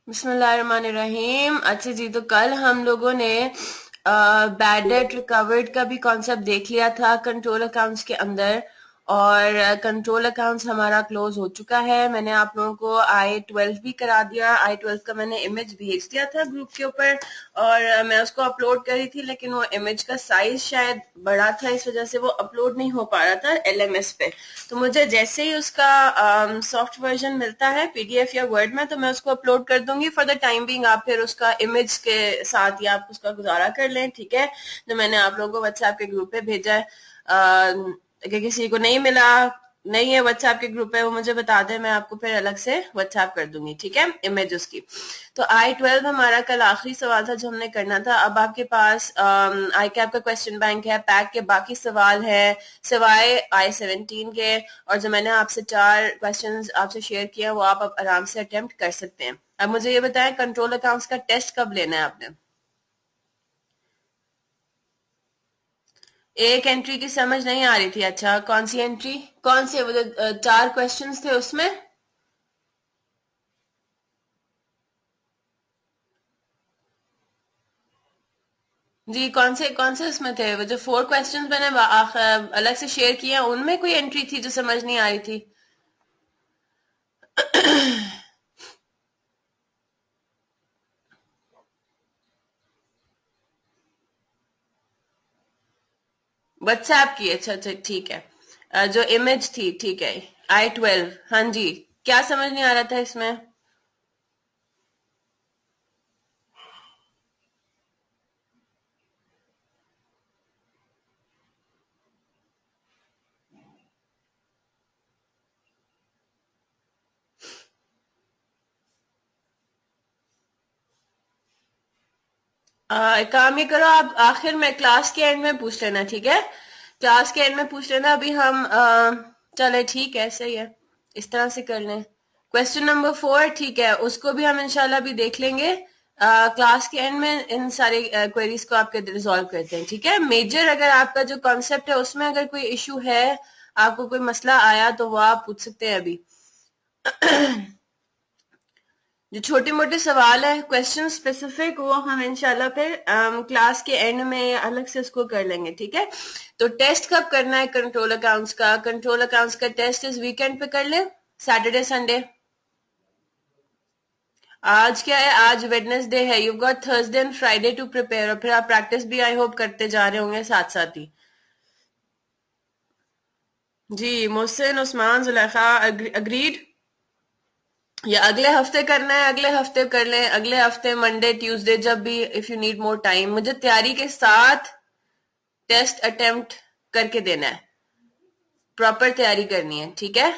बिस्मिल्लाहिर्रहमानिर्रहीम। अच्छा जी, तो कल हम लोगों ने बैड डेट रिकवर्ड का भी कॉन्सेप्ट देख लिया था कंट्रोल अकाउंट्स के अंदर। और कंट्रोल अकाउंट्स हमारा क्लोज हो चुका है। मैंने आप लोगों को I-12 भी करा दिया। I-12 का मैंने इमेज भेज दिया था ग्रुप के ऊपर और मैं उसको अपलोड करी थी, लेकिन वो इमेज का साइज शायद बड़ा था, इस वजह से वो अपलोड नहीं हो पा रहा था LMS पे। तो मुझे जैसे ही उसका सॉफ्ट वर्जन मिलता है PDF या वर्ड में, तो मैं उसको अपलोड कर दूंगी। फॉर द टाइम बिंग आप फिर उसका इमेज के साथ या आप उसका गुजारा कर लें, ठीक है। जो मैंने आप लोगों को व्हाट्सएप के ग्रुप पे भेजा है, कि किसी को नहीं मिला, नहीं है व्हाट्सएप के ग्रुप पे, वो मुझे बता दे, मैं आपको फिर अलग से व्हाट्सएप कर दूंगी, ठीक है, इमेज उसकी। तो I-12 हमारा कल आखिरी सवाल था जो हमने करना था। अब आपके पास ICAP का क्वेश्चन बैंक है, पैक के बाकी सवाल है सिवाय I-17 के। और जो मैंने आपसे 4 क्वेश्चंस आपसे शेयर किया, वो आप आराम से अटेम्प्ट कर सकते हैं। अब मुझे ये बताएं, कंट्रोल अकाउंट्स का टेस्ट कब लेना है आपने? एक एंट्री की समझ नहीं आ रही थी। अच्छा, कौन सी एंट्री? कौन से वो जो 4 क्वेश्चंस थे उसमें? जी, कौन से उसमें थे? वो जो 4 क्वेश्चंस मैंने अलग से शेयर किए हैं, उनमें कोई एंट्री थी जो समझ नहीं आ रही थी? व्हाट्सएप की? अच्छा अच्छा, ठीक है। जो इमेज थी, ठीक है। I-12, हाँ जी। क्या समझ नहीं आ रहा था इसमें? एक काम ये करो, आप आखिर में क्लास के एंड में पूछ लेना, ठीक है। क्लास के एंड में पूछ लेना। अभी हम चले, ठीक है, सही है, इस तरह से कर लें। क्वेश्चन नंबर 4, ठीक है, उसको भी हम इंशाल्लाह भी देख लेंगे। क्लास के एंड में इन सारे क्वेरीज को आपके रिजॉल्व करते हैं, ठीक है। मेजर अगर आपका जो कॉन्सेप्ट है उसमें अगर कोई इशू है, आपको कोई मसला आया, तो वो आप पूछ सकते हैं अभी। जो छोटे मोटे सवाल है क्वेश्चन स्पेसिफिक, वो हम इंशाल्लाह फिर क्लास के एंड में अलग से उसको कर लेंगे, ठीक है। तो टेस्ट कब करना है कंट्रोल अकाउंट्स का? कंट्रोल अकाउंट्स का टेस्ट इस वीकेंड पे कर ले, सैटरडे संडे। आज क्या है? आज वेडनेसडे है। You got Thursday and Friday to prepare, और फिर आप प्रैक्टिस भी आई होप करते जा रहे होंगे साथ साथ ही। जी, मोहसिन, उस्मान, जुलेखा, अग्रीड। या अगले हफ्ते करना है? अगले हफ्ते कर लें, अगले हफ्ते मंडे ट्यूसडे, जब भी if you need more time. मुझे तैयारी के साथ टेस्ट अटेम्प्ट करके देना है, प्रॉपर तैयारी करनी है, ठीक है।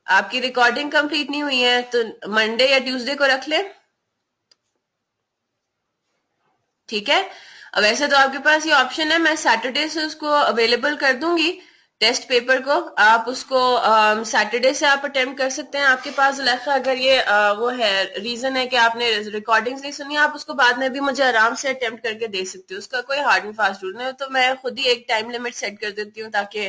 आपकी रिकॉर्डिंग कंप्लीट नहीं हुई है तो मंडे या ट्यूसडे को रख लें, ठीक है। अब वैसे तो आपके पास ये ऑप्शन है, मैं सैटरडे से उसको अवेलेबल कर दूंगी टेस्ट पेपर को। आप उसको सैटरडे से आप अटेम्प्ट कर सकते हैं। आपके पास जुलेखा, अगर ये वो है, रीजन है कि आपने रिकॉर्डिंग्स नहीं सुनी, आप उसको बाद में भी मुझे आराम से अटेम्प्ट करके दे सकते हो। उसका कोई हार्ड एंड फास्ट रूल नहीं है, तो मैं खुद ही एक टाइम लिमिट सेट कर देती हूँ, ताकि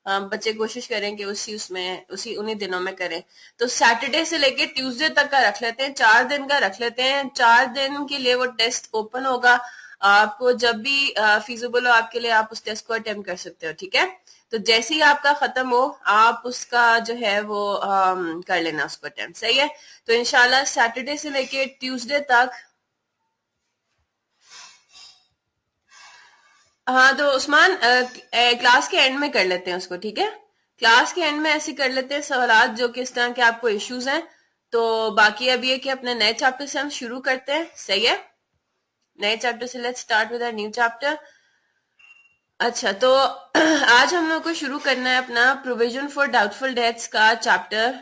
बच्चे कोशिश करें कि उसी उन्हीं दिनों में करें। तो सैटरडे से लेके ट्यूसडे तक का रख लेते हैं, 4 दिन का रख लेते हैं। 4 दिन के लिए वो टेस्ट ओपन होगा। आपको जब भी फीजिबल हो आपके लिए, आप उस टेस्ट को अटेम्प्ट कर सकते हो, ठीक है। तो जैसे ही आपका खत्म हो, आप उसका जो है वो कर लेना उसको अटेम्प्ट, सही है। तो इंशाल्लाह सैटरडे से लेके ट्यूसडे तक। हाँ, तो उस्मान, क्लास के एंड में कर लेते हैं उसको, ठीक है। क्लास के एंड में ऐसे कर लेते हैं सवालात जो कि इस तरह के आपको इश्यूज हैं। तो बाकी अब ये कि अपने नए चैप्टर से हम शुरू करते हैं, सही है। नए चैप्टर से let's start with a new chapter. अच्छा, तो आज हम लोग को शुरू करना है अपना प्रोविजन फॉर डाउटफुल डेट्स का चैप्टर।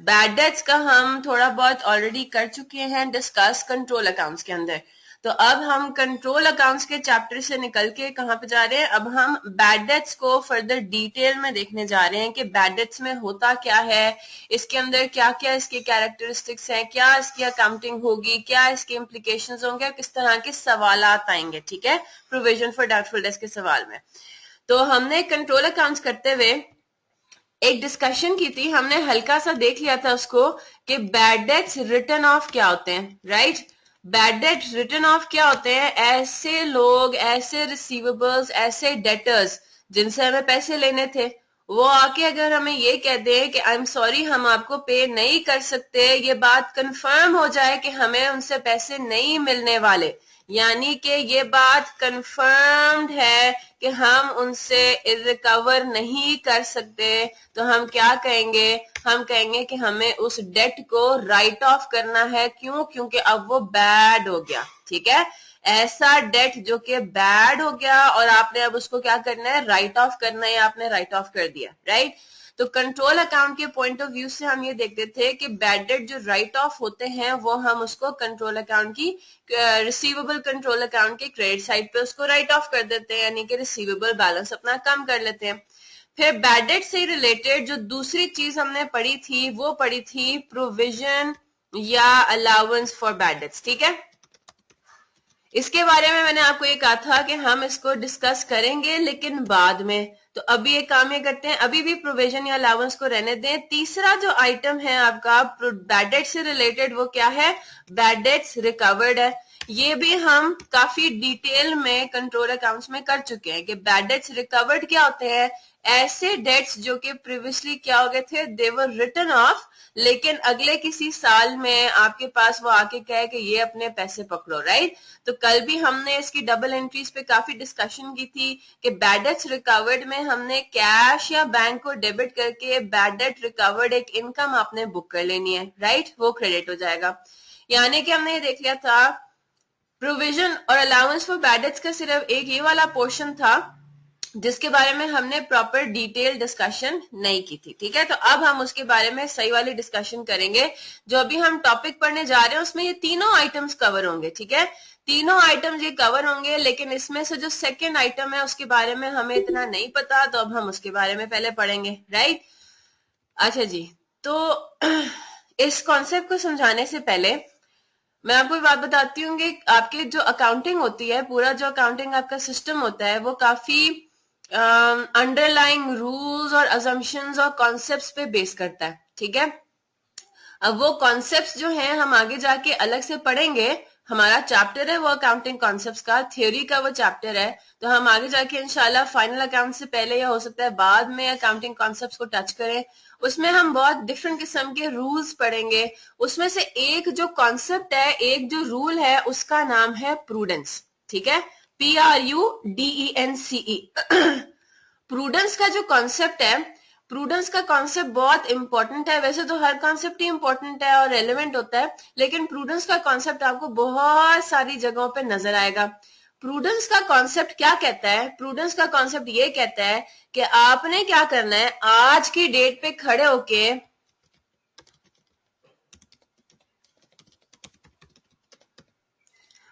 बैड डेट्स का हम थोड़ा बहुत ऑलरेडी कर चुके हैं डिस्कस कंट्रोल अकाउंट्स के अंदर। तो अब हम कंट्रोल अकाउंट्स के चैप्टर से निकल के कहाँ पे जा रहे हैं? अब हम बैड डेट्स को फर्दर डिटेल में देखने जा रहे हैं कि बैड डेट्स में होता क्या है, इसके अंदर क्या क्या इसके कैरेक्टरिस्टिक्स हैं, क्या इसकी अकाउंटिंग होगी, क्या इसके इम्प्लीकेशंस होंगे, और किस तरह के सवालात आएंगे, ठीक है, प्रोविजन फॉर डाउटफुल डेट्स के सवाल में। तो हमने कंट्रोल अकाउंट्स करते हुए एक डिस्कशन की थी हमने, हल्का सा देख लिया था उसको कि बैड डेट्स रिटर्न ऑफ क्या होते हैं, right. Bad debt return of क्या होते हैं? ऐसे लोग, ऐसे रिसीवेबल्स, ऐसे डेटर्स जिनसे हमें पैसे लेने थे, वो आके अगर हमें ये कह दे कि आई एम सॉरी हम आपको पे नहीं कर सकते, ये बात कंफर्म हो जाए कि हमें उनसे पैसे नहीं मिलने वाले, यानी कि ये बात कंफर्म्ड है कि हम उनसे रिकवर नहीं कर सकते, तो हम क्या कहेंगे? हम कहेंगे कि हमें उस डेट को राइट ऑफ करना है। क्यों? क्योंकि अब वो बैड हो गया, ठीक है। ऐसा डेट जो कि बैड हो गया और आपने अब उसको क्या करना है? राइट ऑफ करना है, आपने राइट ऑफ कर दिया, राइट। तो कंट्रोल अकाउंट के पॉइंट ऑफ व्यू से हम ये देखते थे कि बैड डेट जो राइट ऑफ होते हैं वो हम उसको कंट्रोल अकाउंट की, रिसीवेबल कंट्रोल अकाउंट के क्रेडिट साइड पे उसको राइट ऑफ कर देते हैं, यानी कि रिसीवेबल बैलेंस अपना कम कर लेते हैं। फिर बैड डेट से रिलेटेड जो दूसरी चीज हमने पढ़ी थी वो पढ़ी थी प्रोविजन या अलाउंस फॉर बैड डेट्स, ठीक है। इसके बारे में मैंने आपको ये कहा था कि हम इसको डिस्कस करेंगे लेकिन बाद में, तो अभी एक काम ये करते हैं, अभी भी प्रोविजन या अलाउंस को रहने दें। तीसरा जो आइटम है आपका बैड डेट से रिलेटेड वो क्या है? बैड डेट्स रिकवर्ड है। ये भी हम काफी डिटेल में कंट्रोल अकाउंट्स में कर चुके हैं कि बैड डेट्स रिकवर्ड क्या होते हैं। ऐसे डेट्स जो कि प्रीवियसली क्या हो गए थे, दे वर रिटन ऑफ, लेकिन अगले किसी साल में आपके पास वो आके कहे कि ये अपने पैसे पकड़ो, राइट। तो कल भी हमने इसकी डबल एंट्रीज पे काफी डिस्कशन की थी कि बैड डेट्स रिकवर्ड में हमने कैश या बैंक को डेबिट करके बैड डेट रिकवर्ड एक इनकम आपने बुक कर लेनी है, राइट, वो क्रेडिट हो जाएगा। यानी कि हमने ये देख लिया था प्रोविजन और अलाउंस फॉर बैड डेट्स का सिर्फ एक ये वाला पोर्शन था जिसके बारे में हमने प्रॉपर डिटेल डिस्कशन नहीं की थी, ठीक है। तो अब हम उसके बारे में सही वाली डिस्कशन करेंगे। जो अभी हम टॉपिक पढ़ने जा रहे हैं उसमें ये तीनों आइटम्स कवर होंगे, ठीक है। तीनों आइटम्स ये कवर होंगे, लेकिन इसमें से जो सेकंड आइटम है उसके बारे में हमें इतना नहीं पता, तो अब हम उसके बारे में पहले पढ़ेंगे, राइट। अच्छा जी, तो इस कॉन्सेप्ट को समझाने से पहले मैं आपको एक बात बताती हूँ कि आपकी जो अकाउंटिंग होती है, पूरा जो अकाउंटिंग आपका सिस्टम होता है वो काफी अंडरलाइंग रूल्स और अजम्पशंस और कॉन्सेप्ट्स पे बेस करता है, ठीक है। अब वो कॉन्सेप्ट्स जो हैं हम आगे जाके अलग से पढ़ेंगे। हमारा चैप्टर है वो अकाउंटिंग कॉन्सेप्ट्स का, थ्योरी का वो चैप्टर है, तो हम आगे जाके इंशाल्लाह फाइनल अकाउंट से पहले या हो सकता है बाद में अकाउंटिंग कॉन्सेप्ट्स को टच करें। उसमें हम बहुत डिफरेंट किस्म के रूल्स पढ़ेंगे। उसमें से एक जो कॉन्सेप्ट है, एक जो रूल है, उसका नाम है प्रूडेंस, ठीक है, PRUDENCE। प्रूडेंस का जो कॉन्सेप्ट है, प्रूडेंस का कॉन्सेप्ट बहुत इंपॉर्टेंट है। वैसे तो हर कॉन्सेप्ट ही इंपॉर्टेंट है और रेलेवेंट होता है, लेकिन प्रूडेंस का कॉन्सेप्ट आपको बहुत सारी जगहों पे नजर आएगा। प्रूडेंस का कॉन्सेप्ट क्या कहता है? प्रूडेंस का कॉन्सेप्ट ये कहता है कि आपने क्या करना है, आज की डेट पे खड़े होके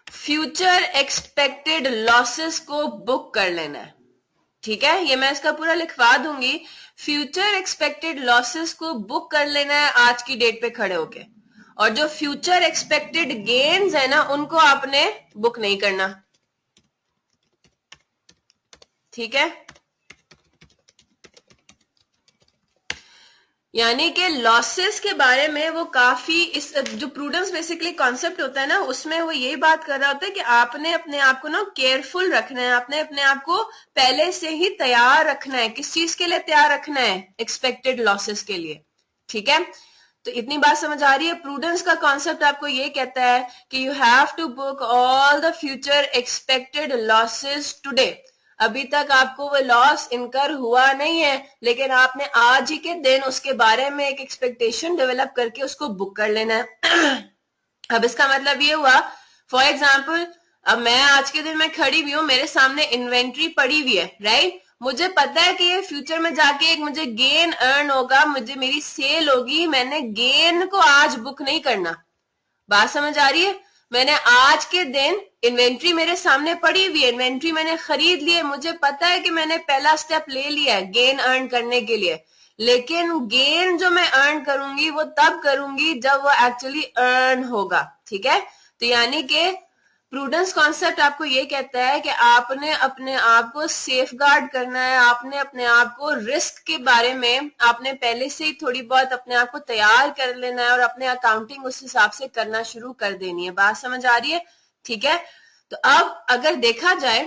फ्यूचर एक्सपेक्टेड लॉसेस को बुक कर लेना है, ठीक है। ये मैं इसका पूरा लिखवा दूंगी। फ्यूचर एक्सपेक्टेड लॉसेस को बुक कर लेना है आज की डेट पे खड़े होके, और जो फ्यूचर एक्सपेक्टेड गेन्स है ना, उनको आपने बुक नहीं करना, ठीक है। यानी कि लॉसेस के बारे में वो काफी, इस जो प्रूडेंस बेसिकली कॉन्सेप्ट होता है ना, उसमें वो यही बात कर रहा होता है कि आपने अपने आप को ना केयरफुल रखना है, आपने अपने आप को पहले से ही तैयार रखना है। किस चीज के लिए तैयार रखना है? एक्सपेक्टेड लॉसेस के लिए, ठीक है। तो इतनी बात समझ आ रही है? प्रूडेंस का कॉन्सेप्ट आपको ये कहता है कि you have to book all the future expected losses today. अभी तक आपको वो लॉस इनकर हुआ नहीं है, लेकिन आपने आज ही के दिन उसके बारे में एक एक्सपेक्टेशन डेवलप करके उसको बुक कर लेना है। अब इसका मतलब ये हुआ, फॉर एग्जाम्पल, अब मैं आज के दिन में खड़ी हुई हूँ, मेरे सामने इन्वेंट्री पड़ी हुई है, राइट। मुझे पता है कि ये फ्यूचर में जाके एक मुझे गेन अर्न होगा, मुझे मेरी सेल होगी, मैंने गेन को आज बुक नहीं करना। बात समझ आ रही है? मैंने आज के दिन इन्वेंट्री मेरे सामने पड़ी हुई है, इन्वेंट्री मैंने खरीद ली है, मुझे पता है कि मैंने पहला स्टेप ले लिया है गेन अर्न करने के लिए, लेकिन गेन जो मैं अर्न करूंगी वो तब करूंगी जब वो एक्चुअली अर्न होगा, ठीक है। तो यानी कि प्रूडेंस कॉन्सेप्ट आपको ये कहता है कि आपने अपने आप को सेफ गार्ड करना है, आपने अपने आप को रिस्क के बारे में आपने पहले से ही थोड़ी बहुत अपने आप को तैयार कर लेना है और अपने अकाउंटिंग उस हिसाब से करना शुरू कर देनी है। बात समझ आ रही है? ठीक है, तो अब अगर देखा जाए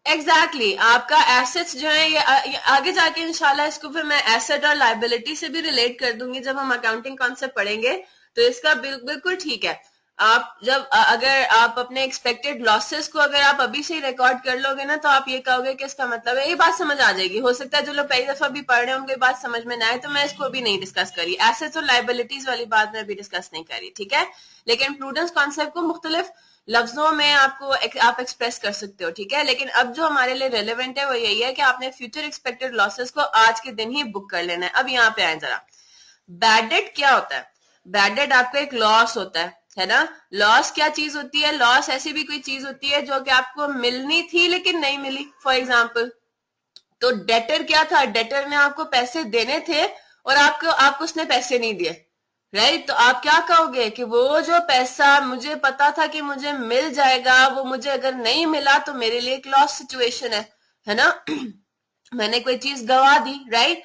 एग्जैक्टली आपका एसेट्स जो है ये आगे जाके इंशाल्लाह इसको फिर मैं एसेट और लाइबिलिटी से भी रिलेट कर दूंगी जब हम अकाउंटिंग कॉन्सेप्ट पढ़ेंगे, तो इसका बिल्कुल ठीक है। आप जब अगर आप अपने एक्सपेक्टेड लॉसेस को अगर आप अभी से ही रिकॉर्ड कर लोगे ना, तो आप ये कहोगे कि इसका मतलब है, ये बात समझ आ जाएगी। हो सकता है जो लोग पहली दफा भी पढ़ रहे होंगे बात समझ में ना आए, तो मैं इसको अभी नहीं डिस्कस करी, एसेट्स और लाइबिलिटीज वाली बात मैं अभी डिस्कस नहीं करी, ठीक है। लेकिन प्रूडेंस कॉन्सेप्ट को मुख्तलिफ लफ्जों में आपको आप एक्सप्रेस कर सकते हो, ठीक है। लेकिन अब जो हमारे लिए रेलेवेंट है वो यही है कि आपने फ्यूचर एक्सपेक्टेड लॉसेस को आज के दिन ही बुक कर लेना है। अब यहाँ पे आए जरा, बैड डेट क्या होता है? बैड डेट आपका एक लॉस होता है ना। लॉस क्या चीज होती है? लॉस ऐसी भी कोई चीज होती है जो कि आपको मिलनी थी लेकिन नहीं मिली। फॉर एग्जाम्पल, तो डेटर क्या था? डेटर ने आपको पैसे देने थे और आपको उसने पैसे नहीं दिए, राइट। तो आप क्या कहोगे कि वो जो पैसा मुझे पता था कि मुझे मिल जाएगा, वो मुझे अगर नहीं मिला तो मेरे लिए एक लॉस सिचुएशन है ना। मैंने कोई चीज गवा दी, राइट।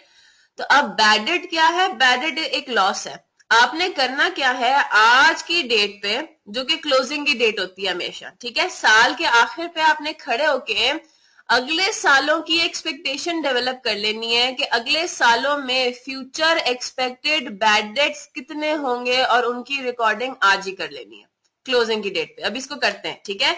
तो अब बैड डेट क्या है? बैड डेट एक लॉस है। आपने करना क्या है, आज की डेट पे, जो कि क्लोजिंग की डेट होती है हमेशा, ठीक है, साल के आखिर पे आपने खड़े होके अगले सालों की एक्सपेक्टेशन डेवलप कर लेनी है कि अगले सालों में फ्यूचर एक्सपेक्टेड बैड डेट्स कितने होंगे और उनकी रिकॉर्डिंग आज ही कर लेनी है क्लोजिंग की डेट पे। अब इसको करते हैं, ठीक है।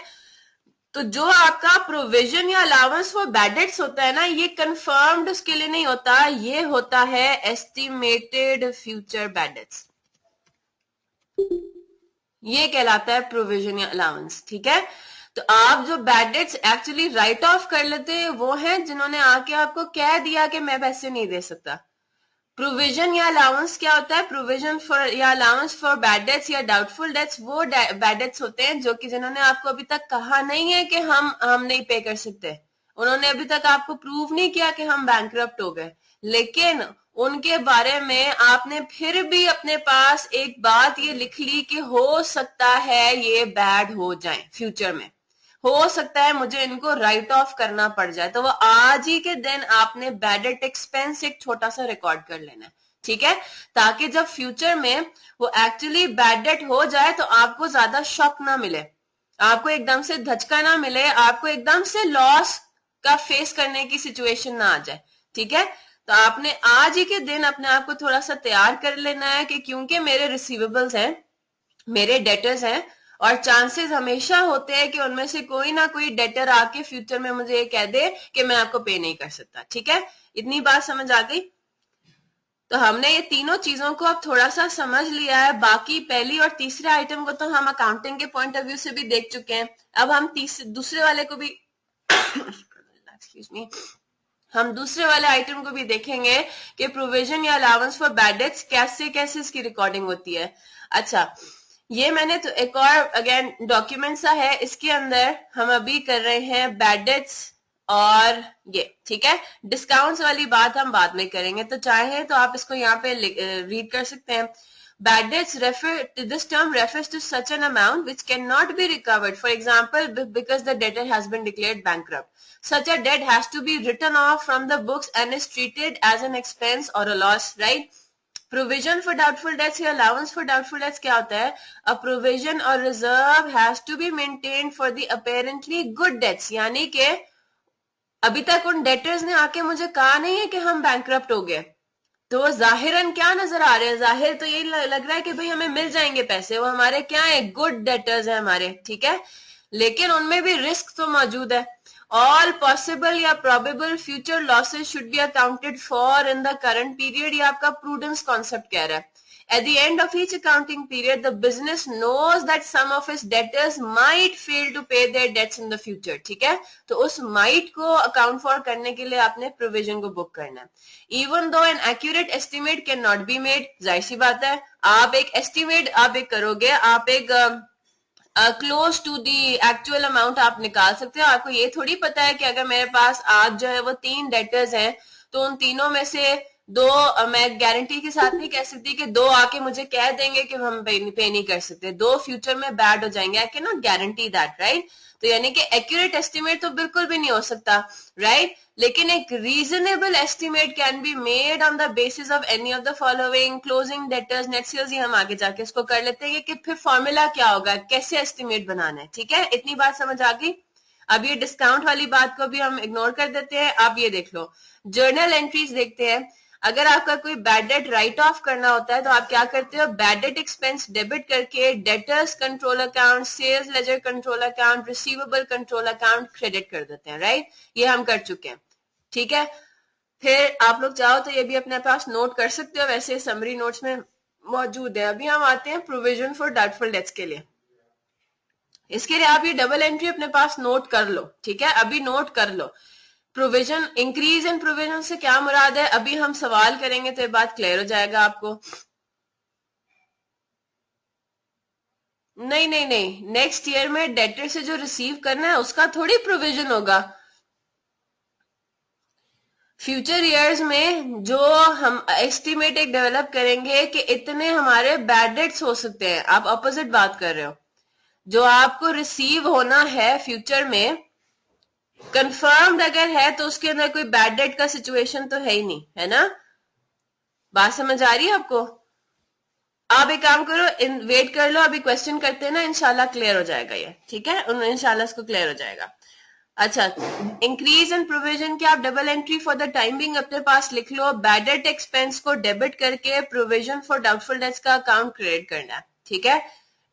तो जो आपका प्रोविजन या अलाउंस फॉर बैड डेट्स होता है ना, ये कंफर्म्ड उसके लिए नहीं होता, ये होता है एस्टिमेटेड फ्यूचर बैड डेट्स, ये कहलाता है प्रोविजन या अलाउंस, ठीक है। तो आप जो bad debts actually right of कर लेते हैं वो हैं जिन्होंने आके आपको कह दिया कि मैं पैसे नहीं दे सकता। प्रोविजन या अलाउंस क्या होता है? प्रोविजन फॉर या अलाउंस फॉर बैड डेट्स या डाउटफुल डेट्स वो बैड डेट्स होते हैं जो कि जिन्होंने आपको अभी तक कहा नहीं है कि हम नहीं पे कर सकते, उन्होंने अभी तक आपको प्रूव नहीं किया कि हम बैंकरप्ट हो गए, लेकिन उनके बारे में आपने फिर भी अपने पास एक बात ये लिख ली कि हो सकता है ये बैड हो जाए फ्यूचर में, हो सकता है मुझे इनको राइट ऑफ करना पड़ जाए। तो वो आज ही के दिन आपने बैड डेट एक्सपेंस एक छोटा सा रिकॉर्ड कर लेना है, ठीक है, ताकि जब फ्यूचर में वो एक्चुअली बैड डेट हो जाए तो आपको ज्यादा शॉक ना मिले, आपको एकदम से धचका ना मिले, आपको एकदम से लॉस का फेस करने की सिचुएशन ना आ जाए, ठीक है। तो आपने आज ही के दिन अपने आप को थोड़ा सा तैयार कर लेना है कि क्योंकि मेरे रिसीवेबल्स हैं, मेरे डेटर्स हैं, और चांसेस हमेशा होते हैं कि उनमें से कोई ना कोई डेटर आके फ्यूचर में मुझे ये कह दे कि मैं आपको पे नहीं कर सकता, ठीक है। इतनी बात समझ आ गई? तो हमने ये तीनों चीजों को अब थोड़ा सा समझ लिया है। बाकी पहली और तीसरे आइटम को तो हम अकाउंटिंग के पॉइंट ऑफ व्यू से भी देख चुके हैं। अब हम दूसरे वाले को भी एक्सक्यूज मी, हम दूसरे वाले आइटम को भी देखेंगे कि प्रोविजन या अलाउंस फॉर बैड डेट्स कैसे कैसे इसकी रिकॉर्डिंग होती है। अच्छा, ये मैंने तो एक और अगेन डॉक्यूमेंट सा है, इसके अंदर हम अभी कर रहे हैं बैड डेट्स और ये, ठीक है। डिस्काउंट्स वाली बात हम बाद में करेंगे, तो चाहे तो आप इसको यहाँ पे रीड कर सकते हैं। Bad debts this term refers to such an amount which cannot be recovered. For example, because the debtor has been declared bankrupt. Such a debt has to be written off from the books and is treated as an expense or a loss, right? Provision for doubtful debts या allowance for doubtful debts क्या होता है? A provision और reserve has to be maintained for the apparently good debts, यानी कि अभी तक उन डेटर्स ने आके मुझे कहा नहीं है कि हम बैंकरप्ट हो गए, तो वो जाहिरन क्या नजर आ रहे हैं? जाहिर तो यही लग रहा है कि भाई हमें मिल जाएंगे पैसे, वो हमारे क्या है, गुड डेटर्स है हमारे, ठीक है। लेकिन उनमें भी रिस्क तो मौजूद है। ऑल पॉसिबल या probable future losses should be accounted for in the current period, ये आपका प्रूडेंस कॉन्सेप्ट कह रहा है। At the end of each accounting period, the business knows that some of its debtors might fail to pay their debts in the future, ठीक है। तो उस might को account for करने के लिए आपने provision को book करना है। Even though an accurate estimate cannot be made, जाहिर सी बात है, आप एक estimate आप एक करोगे, आप एक close to the actual amount आप निकाल सकते हो। आपको ये थोड़ी पता है कि अगर मेरे पास आज जो है वो 3 डेटर्स हैं, तो उन तीनों में से मैं गारंटी के साथ नहीं कह सकती कि 2 आके मुझे कह देंगे कि हम पे नहीं कर सकते, 2 फ्यूचर में बैड हो जाएंगे, I can not guarantee that, right. तो यानी कि एक्यूरेट एस्टिमेट तो बिल्कुल भी नहीं हो सकता, राइट, लेकिन एक reasonable estimate can be made on the basis of any of the following, closing debtors, net sales, ये हम आगे जाके इसको कर लेते हैं कि फिर फॉर्मूला क्या होगा, कैसे एस्टिमेट बनाना है, ठीक है, इतनी बात समझ आ गई। अब ये डिस्काउंट वाली बात को भी हम इग्नोर कर देते हैं। आप ये देख लो, जर्नल एंट्रीज देखते हैं। अगर आपका कोई बैड डेट राइट ऑफ करना होता है तो आप क्या करते हो, बैड डेट एक्सपेंस डेबिट करके debtors control account, sales ledger control account, receivable control account credit कर देते हैं, राइट, ये हम कर चुके हैं, ठीक है। फिर आप लोग चाहो तो ये भी अपने पास नोट कर सकते हो, वैसे समरी नोट्स में मौजूद है। अभी हम आते हैं प्रोविजन फॉर डाउटफुल डेट्स के लिए। इसके लिए आप ये डबल एंट्री अपने पास नोट कर लो, ठीक है, अभी नोट कर लो। प्रोविजन, इंक्रीज इन प्रोविजन से क्या मुराद है, अभी हम सवाल करेंगे तो ये बात क्लियर हो जाएगा आपको। नहीं नहीं नहीं, नेक्स्ट ईयर में डेटर से जो रिसीव करना है उसका थोड़ी प्रोविजन होगा। फ्यूचर ईयर्स में जो हम एस्टिमेट एक डेवलप करेंगे कि इतने हमारे बैड डेट्स हो सकते हैं, आप अपोजिट बात कर रहे हो। जो आपको रिसीव होना है फ्यूचर में, कंफर्म्ड अगर है तो उसके अंदर कोई बैड डेट का सिचुएशन तो है ही नहीं, है ना, बात समझ आ रही है आपको। आप एक काम करो, वेट कर लो, अभी क्वेश्चन करते हैं ना, इंशाल्लाह क्लियर हो जाएगा ये, ठीक है, इंशाल्लाह इसको क्लियर हो जाएगा। अच्छा, इंक्रीज इन प्रोविजन के आप double entry for the time being अपने पास लिख लो, बैड डेट एक्सपेंस को डेबिट करके प्रोविजन फॉर डाउटफुल डेट्स का अकाउंट क्रिएट करना है, ठीक है।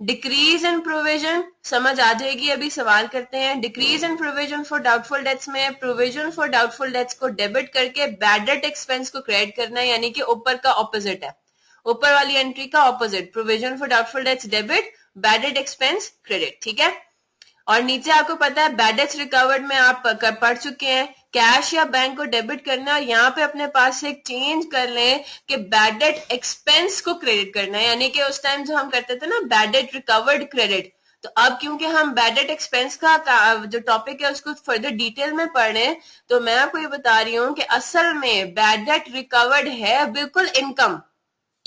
डिक्रीज इन प्रोविजन समझ आ जाएगी, अभी सवाल करते हैं। Decrease in provision for doubtful dates में प्रोविजन फॉर डाउटफुल डेट्स को डेबिट करके बैड डेट एक्सपेंस को क्रेडिट करना है, यानी कि ऊपर का ऑपोजिट है, ऊपर वाली एंट्री का opposite, provision for doubtful dates debit, bad debt expense credit, ठीक है। और नीचे आपको पता है बैड डेट्स रिकवर्ड में आप पढ़ चुके हैं, कैश या बैंक को डेबिट करना, और यहाँ पे अपने पास एक चेंज कर लें कि बैड डेट एक्सपेंस को क्रेडिट करना है, यानी कि उस टाइम जो हम करते थे ना बैड डेट रिकवर्ड क्रेडिट, तो अब क्योंकि हम बैड डेट एक्सपेंस का जो टॉपिक है उसको फर्दर डिटेल में पढ़ रहे हैं, तो मैं आपको ये बता रही हूँ कि असल में बैड डेट रिकवर्ड है बिल्कुल इनकम,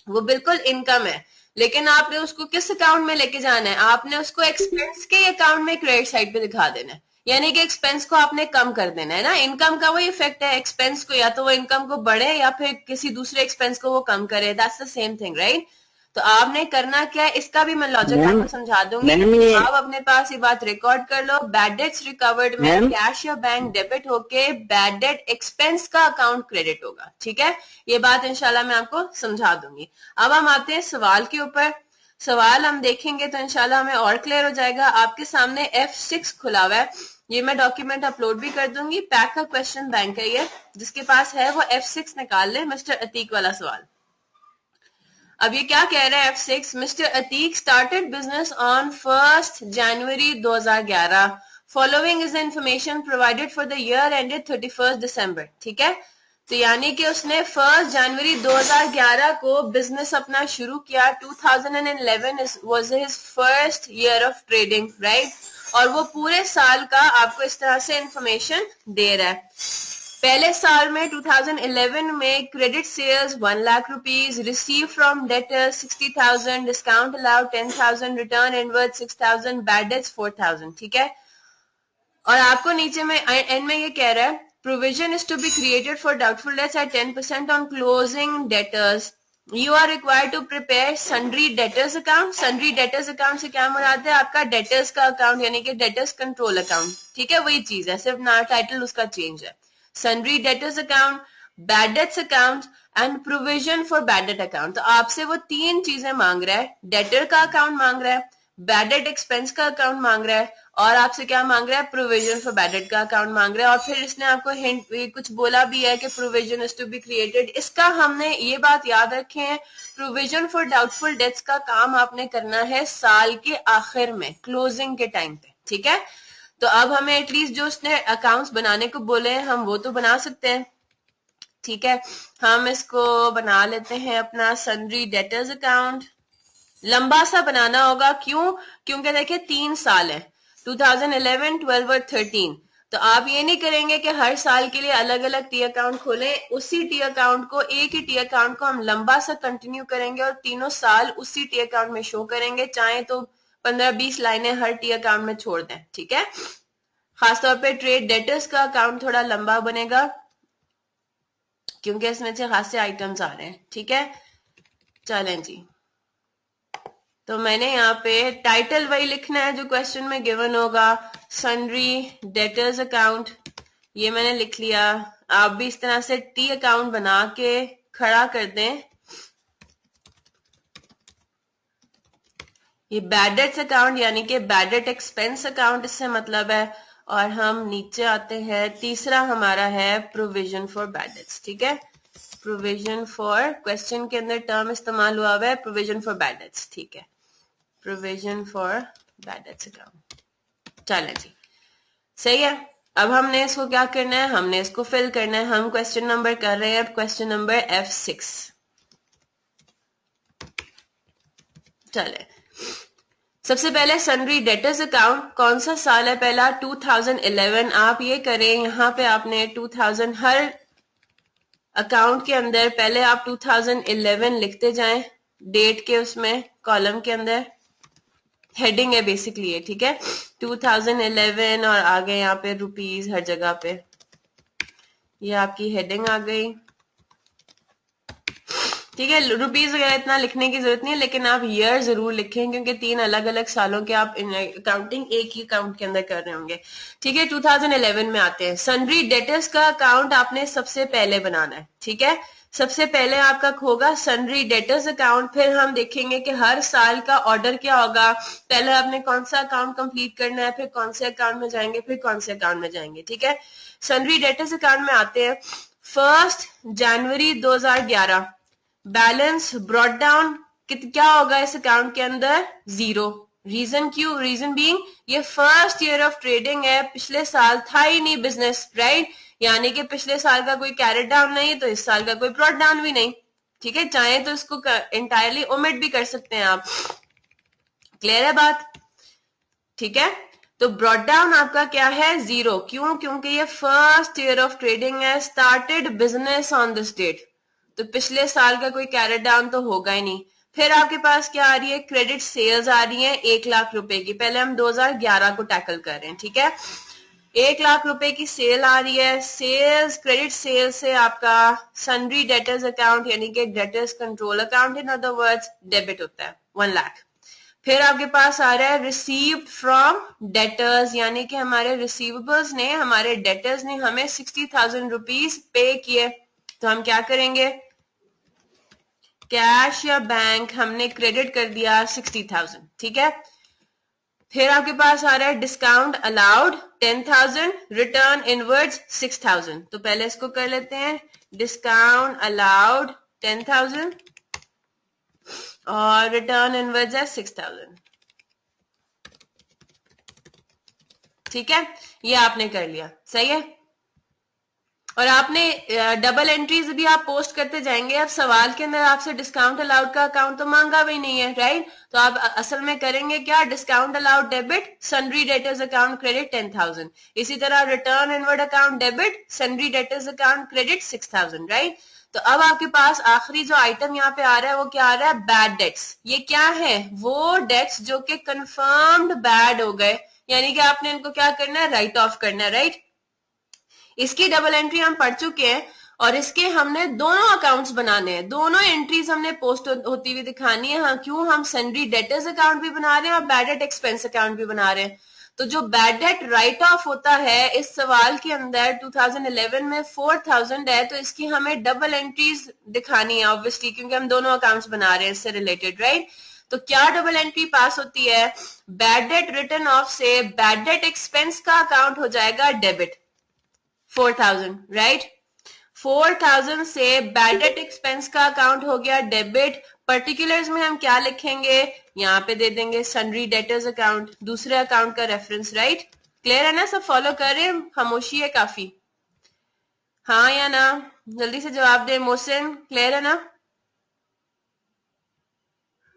वो बिल्कुल इनकम है, लेकिन आपने उसको किस अकाउंट में लेके जाना है, आपने उसको एक्सपेंस के अकाउंट में क्रेडिट साइड पे दिखा देना है, यानी कि एक्सपेंस को आपने कम कर देना है ना। इनकम का वही इफेक्ट है, एक्सपेंस को या तो वो इनकम को बढ़े या फिर किसी दूसरे एक्सपेंस को वो कम करे, that's the same thing, right. तो आपने करना क्या है, इसका भी मैं लॉजिक आपको समझा दूंगी, आप अपने पास ये बात रिकॉर्ड कर लो। बैड डेट्स रिकवर्ड में कैश या बैंक डेबिट होके बैड डेट एक्सपेंस का अकाउंट क्रेडिट होगा, ठीक है, ये बात इंशाल्लाह मैं आपको समझा दूंगी। अब हम आते हैं सवाल के ऊपर, सवाल हम देखेंगे तो इंशाल्लाह हमें और क्लियर हो जाएगा। आपके सामने F6 खुला हुआ है, ये मैं डॉक्यूमेंट अपलोड भी कर दूंगी, पैक का क्वेश्चन बैंक है ये, जिसके पास है वो F6 निकाल ले, मिस्टर अतीक वाला सवाल। अब ये क्या कह रहा है F6, mister Atiq started business on 1 January 2011, following is information provided for the year ended 31 दिसंबर, ठीक है। तो यानी कि उसने 1 जनवरी 2011 को बिजनेस अपना शुरू किया, 2011 was his first year of trading, right, और वो पूरे साल का आपको इस तरह से इंफॉर्मेशन दे रहा है। पहले साल में 2011 में credit sales 1 lakh rupees, receive from debtors 60,000, discount allowed 10,000, return inward 6,000, bad debts 4,000, ठीक है। और आपको नीचे में एंड में ये कह रहा है, provision is to be created for doubtful debts at 10% on closing debtors, you are required to prepare sundry debtors account. Sundry debtors account से क्या मुराद है, आपका डेटर्स का अकाउंट, यानी कि डेटर्स कंट्रोल अकाउंट, ठीक है, वही चीज है, सिर्फ ना टाइटल उसका चेंज है। Sundry debtors account, bad debts account and provision for bad date account. तो आपसे वो 3 चीजें मांग रहा है, डेटर का अकाउंट मांग रहा है, बैड डेट एक्सपेंस का अकाउंट मांग रहा है, और आपसे क्या मांग रहा है, प्रोविजन फॉर बैड डेट का अकाउंट मांग रहा है। और फिर इसने आपको हिंट कुछ बोला भी है कि provision is to be created. इसका हमने ये बात याद रखे हैं, प्रोविजन फॉर डाउटफुल डेट्स का काम आपने करना है साल के आखिर में, क्लोजिंग के टाइम पे, ठीक है। तो अब हमें एटलीस्ट जो उसने अकाउंट्स बनाने को बोले हैं हम वो तो बना सकते हैं, ठीक है। हम इसको बना लेते हैं अपना सन्ड्री डेटर्स अकाउंट, लंबा सा बनाना होगा, क्यों, क्योंकि देखिए 3 साल है, 2011, 12 और 13, तो आप ये नहीं करेंगे कि हर साल के लिए अलग अलग टी अकाउंट खोलें, उसी टी अकाउंट को, एक ही टी अकाउंट को हम लंबा सा कंटिन्यू करेंगे और तीनों साल उसी टी अकाउंट में शो करेंगे, चाहे तो 15-20 लाइनें हर टी अकाउंट में छोड़ दें, ठीक है। खासतौर पे ट्रेड डेटर्स का अकाउंट थोड़ा लंबा बनेगा क्योंकि इसमें से खासे आइटम्स आ रहे हैं, ठीक है। चलें जी, तो मैंने यहाँ पे टाइटल वही लिखना है जो क्वेश्चन में गिवन होगा, सन्ड्री डेटर्स अकाउंट, ये मैंने लिख लिया। आप भी इस तरह से टी अकाउंट बना के खड़ा कर दें। ये बैड डेट्स अकाउंट यानी कि बैड डेट एक्सपेंस अकाउंट इससे मतलब है। और हम नीचे आते हैं, तीसरा हमारा है प्रोविजन फॉर बैड डेट्स, ठीक है। प्रोविजन फॉर, क्वेश्चन के अंदर टर्म इस्तेमाल हुआ है प्रोविजन फॉर बैड डेट्स, ठीक है, provision for bad debts account. चलें जी, सही है। अब हमने इसको क्या करना है, हमने इसको फिल करना है। हम क्वेश्चन नंबर कर रहे हैं, क्वेश्चन नंबर F6। चले, सबसे पहले सन्ड्री डेटर्स अकाउंट, कौन सा साल है पहला, 2011। आप ये करें, यहां पे आपने 2000 हर अकाउंट के अंदर पहले आप 2011 लिखते जाएं, डेट के उसमें कॉलम के अंदर, हेडिंग है बेसिकली ये, ठीक है। 2011 और आगे यहाँ पे रुपीज हर जगह पे, ये आपकी हेडिंग आ गई, ठीक है। रुपीज वगैरह इतना लिखने की जरूरत नहीं है, लेकिन आप ईयर जरूर लिखें क्योंकि 3 अलग अलग सालों के आप अकाउंटिंग एक ही अकाउंट के अंदर कर रहे होंगे, ठीक है। 2011 में आते हैं। सन्ड्री डेटर्स का अकाउंट आपने सबसे पहले बनाना है, ठीक है। सबसे पहले आपका होगा सन्ड्री डेटर्स अकाउंट, फिर हम देखेंगे कि हर साल का ऑर्डर क्या होगा। पहले आपने कौन सा अकाउंट कंप्लीट करना है, फिर कौन से अकाउंट में जाएंगे, फिर कौन से अकाउंट में जाएंगे, ठीक है। सन्ड्री डेटर्स अकाउंट में आते हैं। 1 जनवरी 2011 बैलेंस ब्रॉट डाउन क्या होगा इस अकाउंट के अंदर, 0। रीजन क्यों, रीजन बीइंग ये फर्स्ट ईयर ऑफ ट्रेडिंग है, पिछले साल था ही नहीं बिजनेस, राइट। यानी कि पिछले साल का कोई कैरेट डाउन नहीं, तो इस साल का कोई ब्रॉट डाउन भी नहीं, ठीक है। चाहे तो इसको एंटायरली ओमिट भी कर सकते हैं आप, क्लियर है बात, ठीक है। तो ब्रॉट डाउन आपका क्या है, 0। क्यों, क्योंकि ये फर्स्ट ईयर ऑफ ट्रेडिंग है, started business on this date, तो पिछले साल का कोई कैरेट डाउन तो होगा ही नहीं। फिर आपके पास क्या आ रही है, क्रेडिट सेल्स आ रही है 1 लाख रुपए की। पहले हम 2011 को टैकल कर रहे हैं, ठीक है। 1 लाख रुपए की सेल आ रही है। सेल्स, क्रेडिट सेल से आपका सन्ड्री डेटर्स अकाउंट यानी कि debtors control account in other words debit होता है 1 लाख। फिर आपके पास आ रहा है रिसीव्ड फ्रॉम डेटर्स, यानी कि हमारे रिसीवेबल्स ने, हमारे डेटर्स ने हमें 60,000 रुपीज पे किए, तो हम क्या करेंगे, कैश या बैंक हमने क्रेडिट कर दिया 60,000, ठीक है। फिर आपके पास आ रहा है डिस्काउंट अलाउड 10,000, रिटर्न इनवर्ड्स 6,000। तो पहले इसको कर लेते हैं, डिस्काउंट अलाउड 10,000 और रिटर्न इनवर्ड्स है 6,000, ठीक है। ये आपने कर लिया, सही है। और आपने डबल एंट्रीज भी आप पोस्ट करते जाएंगे। अब सवाल के अंदर आपसे डिस्काउंट अलाउड का अकाउंट तो मांगा भी नहीं है, राइट। तो आप असल में करेंगे क्या, discount allowed debit, sundry debtors account credit 10,000। इसी तरह return inward account debit, sundry debtors account credit 6,000, right. तो अब आपके पास आखिरी जो आइटम यहाँ पे आ रहा है वो क्या आ रहा है, बैड डेट्स। ये क्या है, वो डेट्स जो कि कंफर्म्ड बैड हो गए, यानी कि आपने इनको क्या करना है, राइट ऑफ करना है, राइट। इसकी डबल एंट्री हम पढ़ चुके हैं और इसके हमने दोनों अकाउंट्स बनाने हैं, दोनों एंट्रीज हमने पोस्ट होती हुई दिखानी है। हाँ, क्यों, हम सन्ड्री डेटर्स अकाउंट भी बना रहे हैं और बैड डेट एक्सपेंस अकाउंट भी बना रहे हैं। तो जो बैड डेट राइट ऑफ होता है इस सवाल के अंदर 2011 में 4,000 है, तो इसकी हमें डबल एंट्रीज दिखानी है ऑब्वियसली, क्योंकि हम दोनों अकाउंट्स बना रहे हैं इससे रिलेटेड, राइट। तो क्या डबल एंट्री पास होती है, बैड डेट रिटर्न ऑफ से बैड डेट एक्सपेंस का अकाउंट हो जाएगा डेबिट 4,000, राइट। 4,000 से बैड डेट एक्सपेंस का अकाउंट हो गया डेबिट। पर्टिकुलर्स में हम क्या लिखेंगे, यहाँ पे दे देंगे सन्ड्री डेटर्स अकाउंट, दूसरे अकाउंट का रेफरेंस, राइट। क्लियर है ना, सब फॉलो कर रहे हैं, खामोशी है काफी, हाँ या ना, जल्दी से जवाब दे। मोहसिन, क्लियर है ना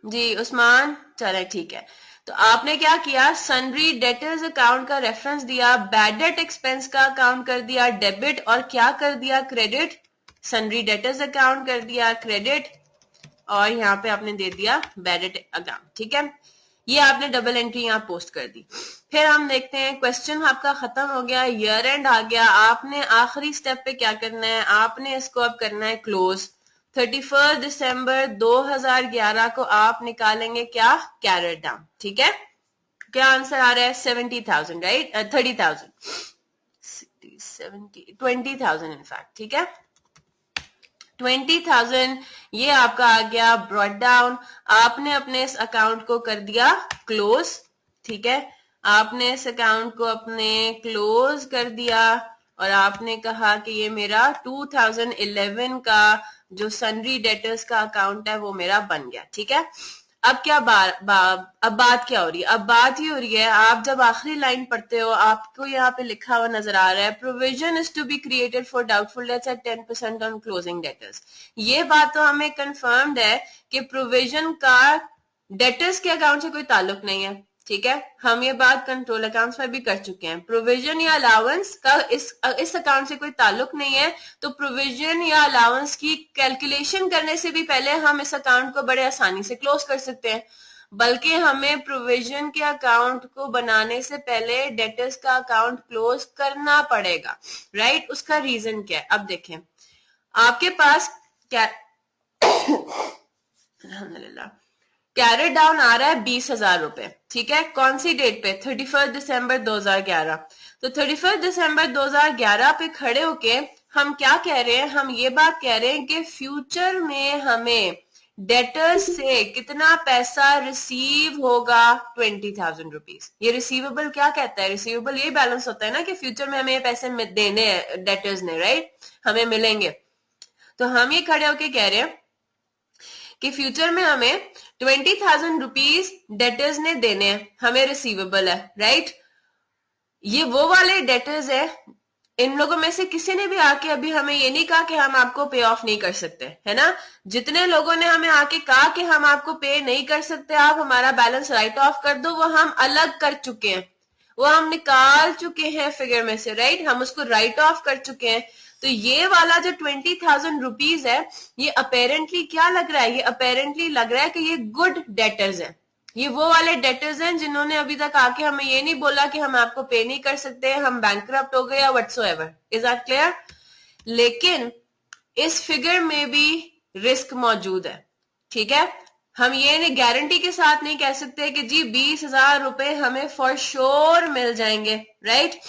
जी, उस्मान, चले ठीक है। तो आपने क्या किया, सनरी डेटर्स अकाउंट का रेफरेंस दिया, बैड डेट एक्सपेंस का अकाउंट कर दिया डेबिट, और क्या कर दिया, क्रेडिट। सनरी डेटर्स अकाउंट कर दिया क्रेडिट, और यहाँ पे आपने दे दिया बैड डेट अकाउंट। ठीक है, ये आपने डबल एंट्री यहाँ पोस्ट कर दी। फिर हम देखते हैं, क्वेश्चन आपका खत्म हो गया, ईयर एंड आ गया। आपने आखिरी स्टेप पे क्या करना है, आपने इसको अब करना है क्लोज। 31 दिसंबर 2011 को आप निकालेंगे क्या, कैरेट डाउन। ठीक है, क्या आंसर आ रहा है, 70,000, राइट, 30,000, 20,000 इनफैक्ट। ठीक है, 20,000 ये आपका आ गया ब्रॉट डाउन। आपने अपने इस अकाउंट को कर दिया क्लोज। ठीक है, आपने इस अकाउंट को अपने क्लोज कर दिया, और आपने कहा कि ये मेरा 2011 का जो सनरी डेटर्स का अकाउंट है वो मेरा बन गया। ठीक है, अब क्या अब बात क्या हो रही है, अब बात ये हो रही है, आप जब आखिरी लाइन पढ़ते हो आपको यहाँ पे लिखा हुआ नजर आ रहा है, provision is to be created for doubtful debts at 10% on closing debtors. ये बात तो हमें कंफर्म्ड है कि प्रोविजन का डेटर्स के अकाउंट से कोई ताल्लुक नहीं है। ठीक है, हम ये बात कंट्रोल अकाउंट्स में भी कर चुके हैं, प्रोविजन या अलाउंस का इस अकाउंट से कोई ताल्लुक नहीं है। तो प्रोविजन या अलाउंस की कैलकुलेशन करने से भी पहले हम इस अकाउंट को बड़े आसानी से क्लोज कर सकते हैं, बल्कि हमें प्रोविजन के अकाउंट को बनाने से पहले डेटर्स का अकाउंट क्लोज करना पड़ेगा, राइट। उसका रीजन क्या है, अब देखें, आपके पास क्या अल्हम्दुलिल्लाह कैरेट डाउन आ रहा है 20,000 रुपए। ठीक है, कौन सी डेट पे, 31 दिसंबर 2011। तो 31 दिसंबर 2011 पे खड़े होके हम क्या कह रहे हैं, हम ये बात कह रहे हैं कि फ्यूचर में हमें डेटर्स से कितना पैसा रिसीव होगा, 20,000 रुपीज। ये रिसीवेबल क्या कहता है, रिसीवेबल ये बैलेंस होता है ना कि फ्यूचर में हमें ये पैसे देने हैं डेटर्स ने, राइट, हमें मिलेंगे। तो हम ये खड़े होके कह रहे हैं कि फ्यूचर में हमें 20,000 रुपीज डेटर्स ने देने हैं, हमें रिसीवेबल है, राइट। ये वो वाले डेटर्स है, इन लोगों में से किसी ने भी आके अभी हमें ये नहीं कहा कि हम आपको पे ऑफ नहीं कर सकते, है ना। जितने लोगों ने हमें आके कहा कि हम आपको पे नहीं कर सकते, आप हमारा बैलेंस राइट ऑफ कर दो, वो हम अलग कर चुके हैं, वो हम निकाल चुके हैं फिगर में से, राइट, हम उसको राइट ऑफ कर चुके हैं। तो ये वाला जो 20,000 रुपीज है, ये अपेरेंटली क्या लग रहा है, ये अपेरेंटली लग रहा है कि ये गुड डेटर्स है, ये वो वाले डेटर्स हैं जिन्होंने अभी तक आके हमें ये नहीं बोला कि हम आपको पे नहीं कर सकते, हम बैंकरप्ट हो गए या व्हाटसोएवर। Is that clear. लेकिन इस फिगर में भी रिस्क मौजूद है। ठीक है, हम ये गारंटी के साथ नहीं कह सकते कि जी 20,000 रुपए हमें फॉर श्योर मिल जाएंगे, राइट।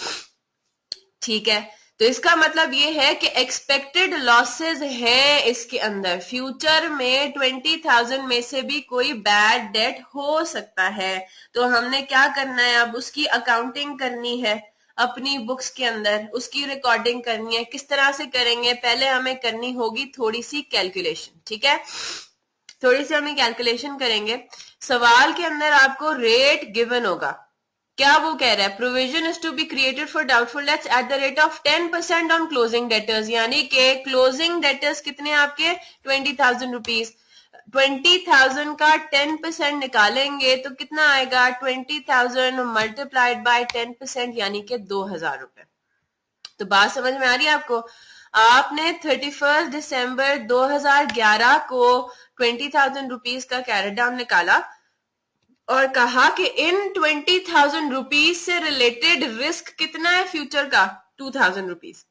ठीक है, तो इसका मतलब ये है कि एक्सपेक्टेड लॉसेस हैं इसके अंदर, फ्यूचर में 20,000 में से भी कोई बैड डेट हो सकता है। तो हमने क्या करना है, अब उसकी अकाउंटिंग करनी है अपनी बुक्स के अंदर, उसकी रिकॉर्डिंग करनी है। किस तरह से करेंगे, पहले हमें करनी होगी थोड़ी सी कैलकुलेशन। ठीक है, थोड़ी सी हमें कैलकुलेशन करेंगे। सवाल के अंदर आपको रेट गिवन होगा, क्या वो कह रहा है, provision is to be created for doubtful debts at the rate of 10% on closing debtors, यानी कि क्लोजिंग डेटर्स कितने आपके 20,000 रुपीज। 20,000 का 10% निकालेंगे तो कितना आएगा, 20,000 मल्टीप्लाइड बाय 10%, यानी कि 2,000 रुपए। तो बात समझ में आ रही है आपको। आपने 31 दिसंबर 2011 को 20,000 रुपीज का कैरेट डाउन निकाला और कहा कि इन 20,000 रुपीज से रिलेटेड रिस्क कितना है फ्यूचर का, 2,000 रुपीज।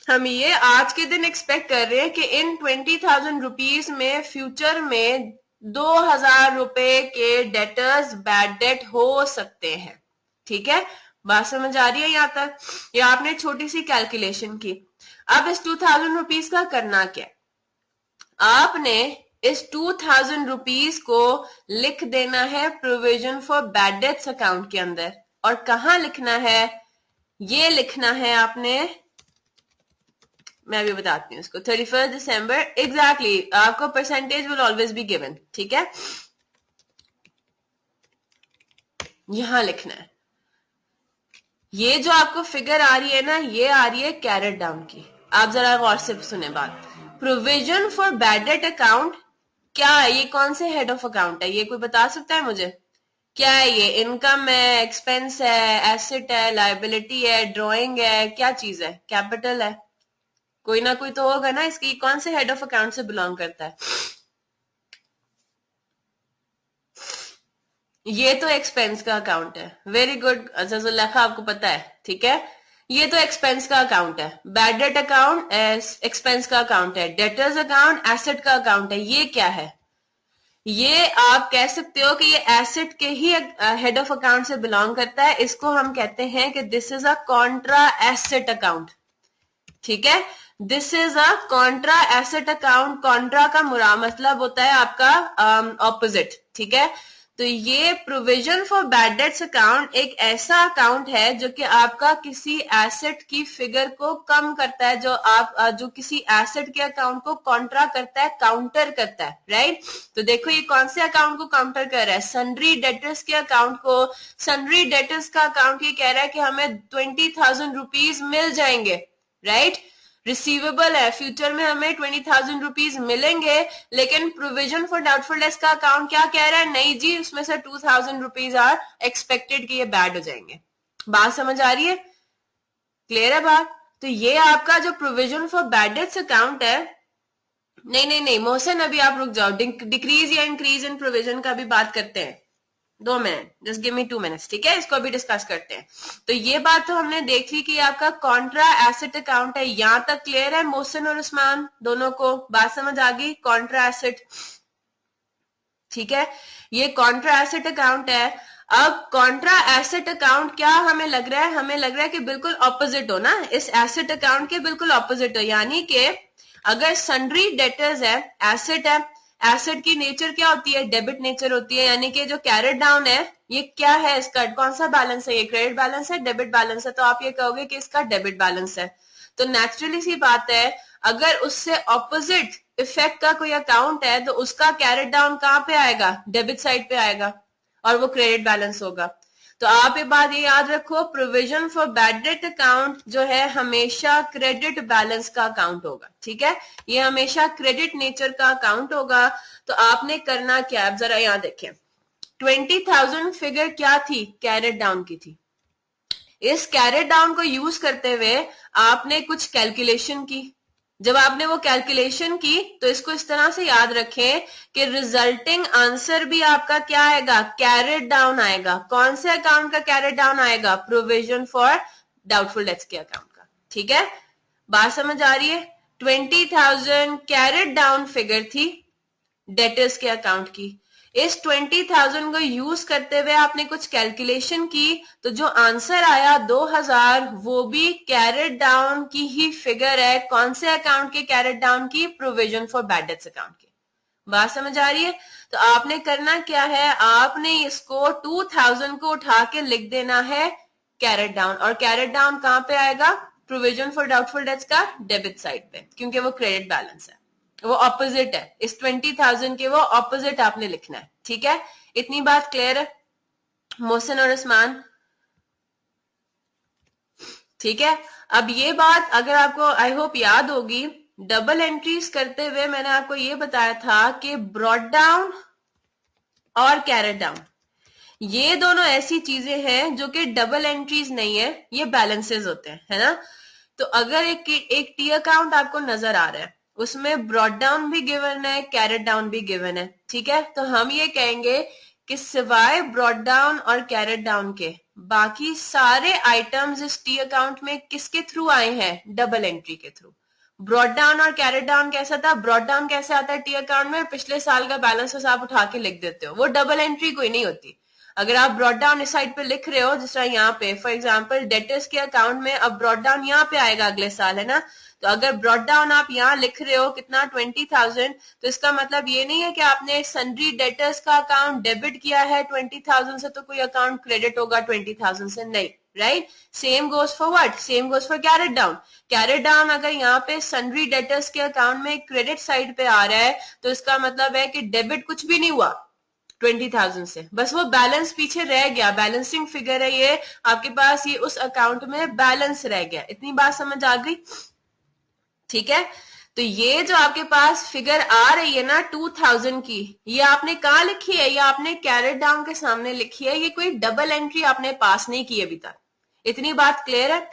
हम ये आज के दिन एक्सपेक्ट कर रहे हैं कि इन 20,000 रुपीज में फ्यूचर में 2,000 रुपए के डेटर्स बैड डेट हो सकते हैं। ठीक है, बात समझ आ रही है यहाँ तक। ये आपने छोटी सी कैलकुलेशन की। अब इस 2,000 रुपीज का करना क्या, आपने इस 2,000 रुपीज को लिख देना है provision for bad debts account के अंदर। और कहां लिखना है, ये लिखना है आपने, मैं अभी बताती हूँ इसको, 31 दिसंबर एग्जैक्टली, आपको percentage will always be given. ठीक है, यहां लिखना है। ये जो आपको फिगर आ रही है ना, ये आ रही है कैरेट डाउन की। आप जरा गौर से सुने बात, provision for bad date account क्या है, ये कौन से हेड ऑफ अकाउंट है, ये कोई बता सकता है मुझे, क्या है ये? इनकम है, एक्सपेंस है, एसेट है, लायबिलिटी है, ड्राइंग है, क्या चीज है? कैपिटल है। कोई ना कोई तो होगा ना इसकी। कौन से हेड ऑफ अकाउंट से बिलोंग करता है? ये तो एक्सपेंस का अकाउंट है। वेरी गुड अज़ज़ुल्लाह, आपको पता है, ठीक है। ये तो एक्सपेंस का अकाउंट है। बैड डेट अकाउंट एक्सपेंस का अकाउंट है। डेटर्स अकाउंट एसेट का अकाउंट है। ये क्या है? ये आप कह सकते हो कि ये एसेट के ही हेड ऑफ अकाउंट से बिलोंग करता है। इसको हम कहते हैं कि this is a Contra asset account, ठीक है। This is a Contra asset account. Contra का मुरा मतलब होता है आपका ऑपोजिट, ठीक है। तो ये provision for bad debts account एक ऐसा अकाउंट है जो कि आपका किसी एसेट की फिगर को कम करता है, जो किसी एसेट के अकाउंट को कॉन्ट्रा करता है, काउंटर करता है, राइट। तो देखो ये कौन से अकाउंट को काउंटर कर रहा है? सन्ड्री डेटर्स के अकाउंट को। सन्ड्री डेटर्स का अकाउंट ये कह रहा है कि हमें 20,000 रुपीज मिल जाएंगे, राइट। रिसीवेबल है, फ्यूचर में हमें 20,000 रुपीज मिलेंगे। लेकिन प्रोविजन फॉर डाउटफुल डेट्स का अकाउंट क्या कह रहा है? नहीं जी, उसमें से 2,000 रुपीज आर एक्सपेक्टेड कि ये बैड हो जाएंगे। बात समझ आ रही है? क्लियर है बात? तो ये आपका जो provision for bad debts account है, नहीं नहीं नहीं मोहसिन, अभी आप रुक जाओ। डिक्रीज या इंक्रीज इन प्रोविजन का भी बात करते हैं। 2 minute, just give me 2 minutes, ठीक है। इसको अभी डिस्कस करते हैं। तो ये बात तो हमने देख ली कि आपका कॉन्ट्रा एसेट अकाउंट है। यहां तक क्लियर है मोहसिन और उस्मान दोनों को? बात समझ आ गई? कॉन्ट्रा एसेट, ठीक है। ये कॉन्ट्रा एसेट अकाउंट है। अब कॉन्ट्रा एसेट अकाउंट क्या हमें लग रहा है? हमें लग रहा है कि बिल्कुल ऑपोजिट हो ना, इस एसेट अकाउंट के बिल्कुल ऑपोजिट हो। यानी कि अगर सन्ड्री डेटर्स है, एसेट है, एसेट की नेचर क्या होती है? डेबिट नेचर होती है। यानी कि जो कैरेट डाउन है, ये क्या है? इसका कौन सा बैलेंस है? ये क्रेडिट बैलेंस है, डेबिट बैलेंस है। तो आप ये कहोगे कि इसका डेबिट बैलेंस है। तो नेचुरली सी बात है, अगर उससे ऑपोजिट इफेक्ट का कोई अकाउंट है तो उसका कैरेट डाउन कहां पे आएगा? डेबिट साइड पे आएगा, और वो क्रेडिट बैलेंस होगा। तो आप ये बात ये याद रखो, provision for bad date account जो है हमेशा क्रेडिट बैलेंस का अकाउंट होगा, ठीक है। ये हमेशा क्रेडिट नेचर का अकाउंट होगा। तो आपने करना क्या है? अब जरा यहां देखें, 20,000 फिगर क्या थी? कैरेट डाउन की थी। इस कैरेट डाउन को यूज करते हुए आपने कुछ कैलकुलेशन की। जब आपने वो कैलकुलेशन की तो इसको इस तरह से याद रखें कि रिजल्टिंग आंसर भी आपका क्या आएगा? कैरेट डाउन आएगा। कौन से अकाउंट का कैरेट डाउन आएगा? प्रोविजन फॉर डाउटफुल डेट्स के अकाउंट का, ठीक है। बात समझ आ रही है? 20,000 कैरेट डाउन फिगर थी डेटर्स के अकाउंट की। इस 20,000 को यूज करते हुए आपने कुछ कैलकुलेशन की, तो जो आंसर आया 2,000, वो भी कैरेट डाउन की ही फिगर है। कौन से अकाउंट के कैरेट डाउन की? Provision for bad debts account की। बात समझ आ रही है? तो आपने करना क्या है? आपने इसको 2,000 को उठा के लिख देना है कैरेट डाउन। और कैरेट डाउन कहां पे आएगा? प्रोविजन फॉर डाउटफुल डेट्स का डेबिट साइड पे, क्योंकि वो क्रेडिट बैलेंस है, वो ऑपोजिट है। इस 20,000 के वो ऑपोजिट आपने लिखना है, ठीक है। इतनी बात क्लियर है मोहसिन और उस्मान? ठीक है। अब ये बात अगर आपको आई होप याद होगी, डबल एंट्रीज करते हुए मैंने आपको ये बताया था कि ब्रॉड डाउन और कैरेट डाउन, ये दोनों ऐसी चीजें हैं जो कि डबल एंट्रीज नहीं है, ये बैलेंसेस होते हैं, है ना। तो अगर एक टी अकाउंट आपको नजर आ रहा है, उसमें ब्रॉड डाउन भी गिवन है, कैरेट डाउन भी गिवन है, ठीक है। तो हम ये कहेंगे कि सिवाय ब्रॉड डाउन और कैरेट डाउन के बाकी सारे आइटम्स इस टी अकाउंट में किसके थ्रू आए हैं? डबल एंट्री के थ्रू। ब्रॉड डाउन और कैरेट डाउन कैसा था? ब्रॉड डाउन कैसे आता है टी अकाउंट में? पिछले साल का बैलेंस आप उठा के लिख देते हो, वो डबल एंट्री कोई नहीं होती। अगर आप ब्रॉड डाउन इस साइड पे लिख रहे हो, जिस तरह यहाँ पे फॉर एग्जांपल डेटर्स के अकाउंट में, अब ब्रॉड डाउन यहाँ पे आएगा अगले साल, है ना। तो अगर ब्रॉड डाउन आप यहाँ लिख रहे हो कितना? 20,000, तो इसका मतलब ये नहीं है कि आपने सन्ड्री डेटर्स का अकाउंट डेबिट किया है 20,000 से तो कोई अकाउंट क्रेडिट होगा 20,000 से, नहीं, right. Same goes for what? Same goes for carried down. Carried down अगर यहाँ पे सन्ड्री डेटर्स के अकाउंट में क्रेडिट साइड पे आ रहा है, तो इसका मतलब है कि डेबिट कुछ भी नहीं हुआ 20,000 से, बस वो बैलेंस पीछे रह गया। बैलेंसिंग फिगर है ये आपके पास, ये उस अकाउंट में बैलेंस रह गया। इतनी बात समझ आ गई? ठीक है। तो ये जो आपके पास फिगर आ रही है ना 2000 की, ये आपने कहाँ लिखी है? ये आपने कैरेट डाउन के सामने लिखी है। ये कोई डबल एंट्री आपने पास नहीं की अभी तक। इतनी बात क्लियर है?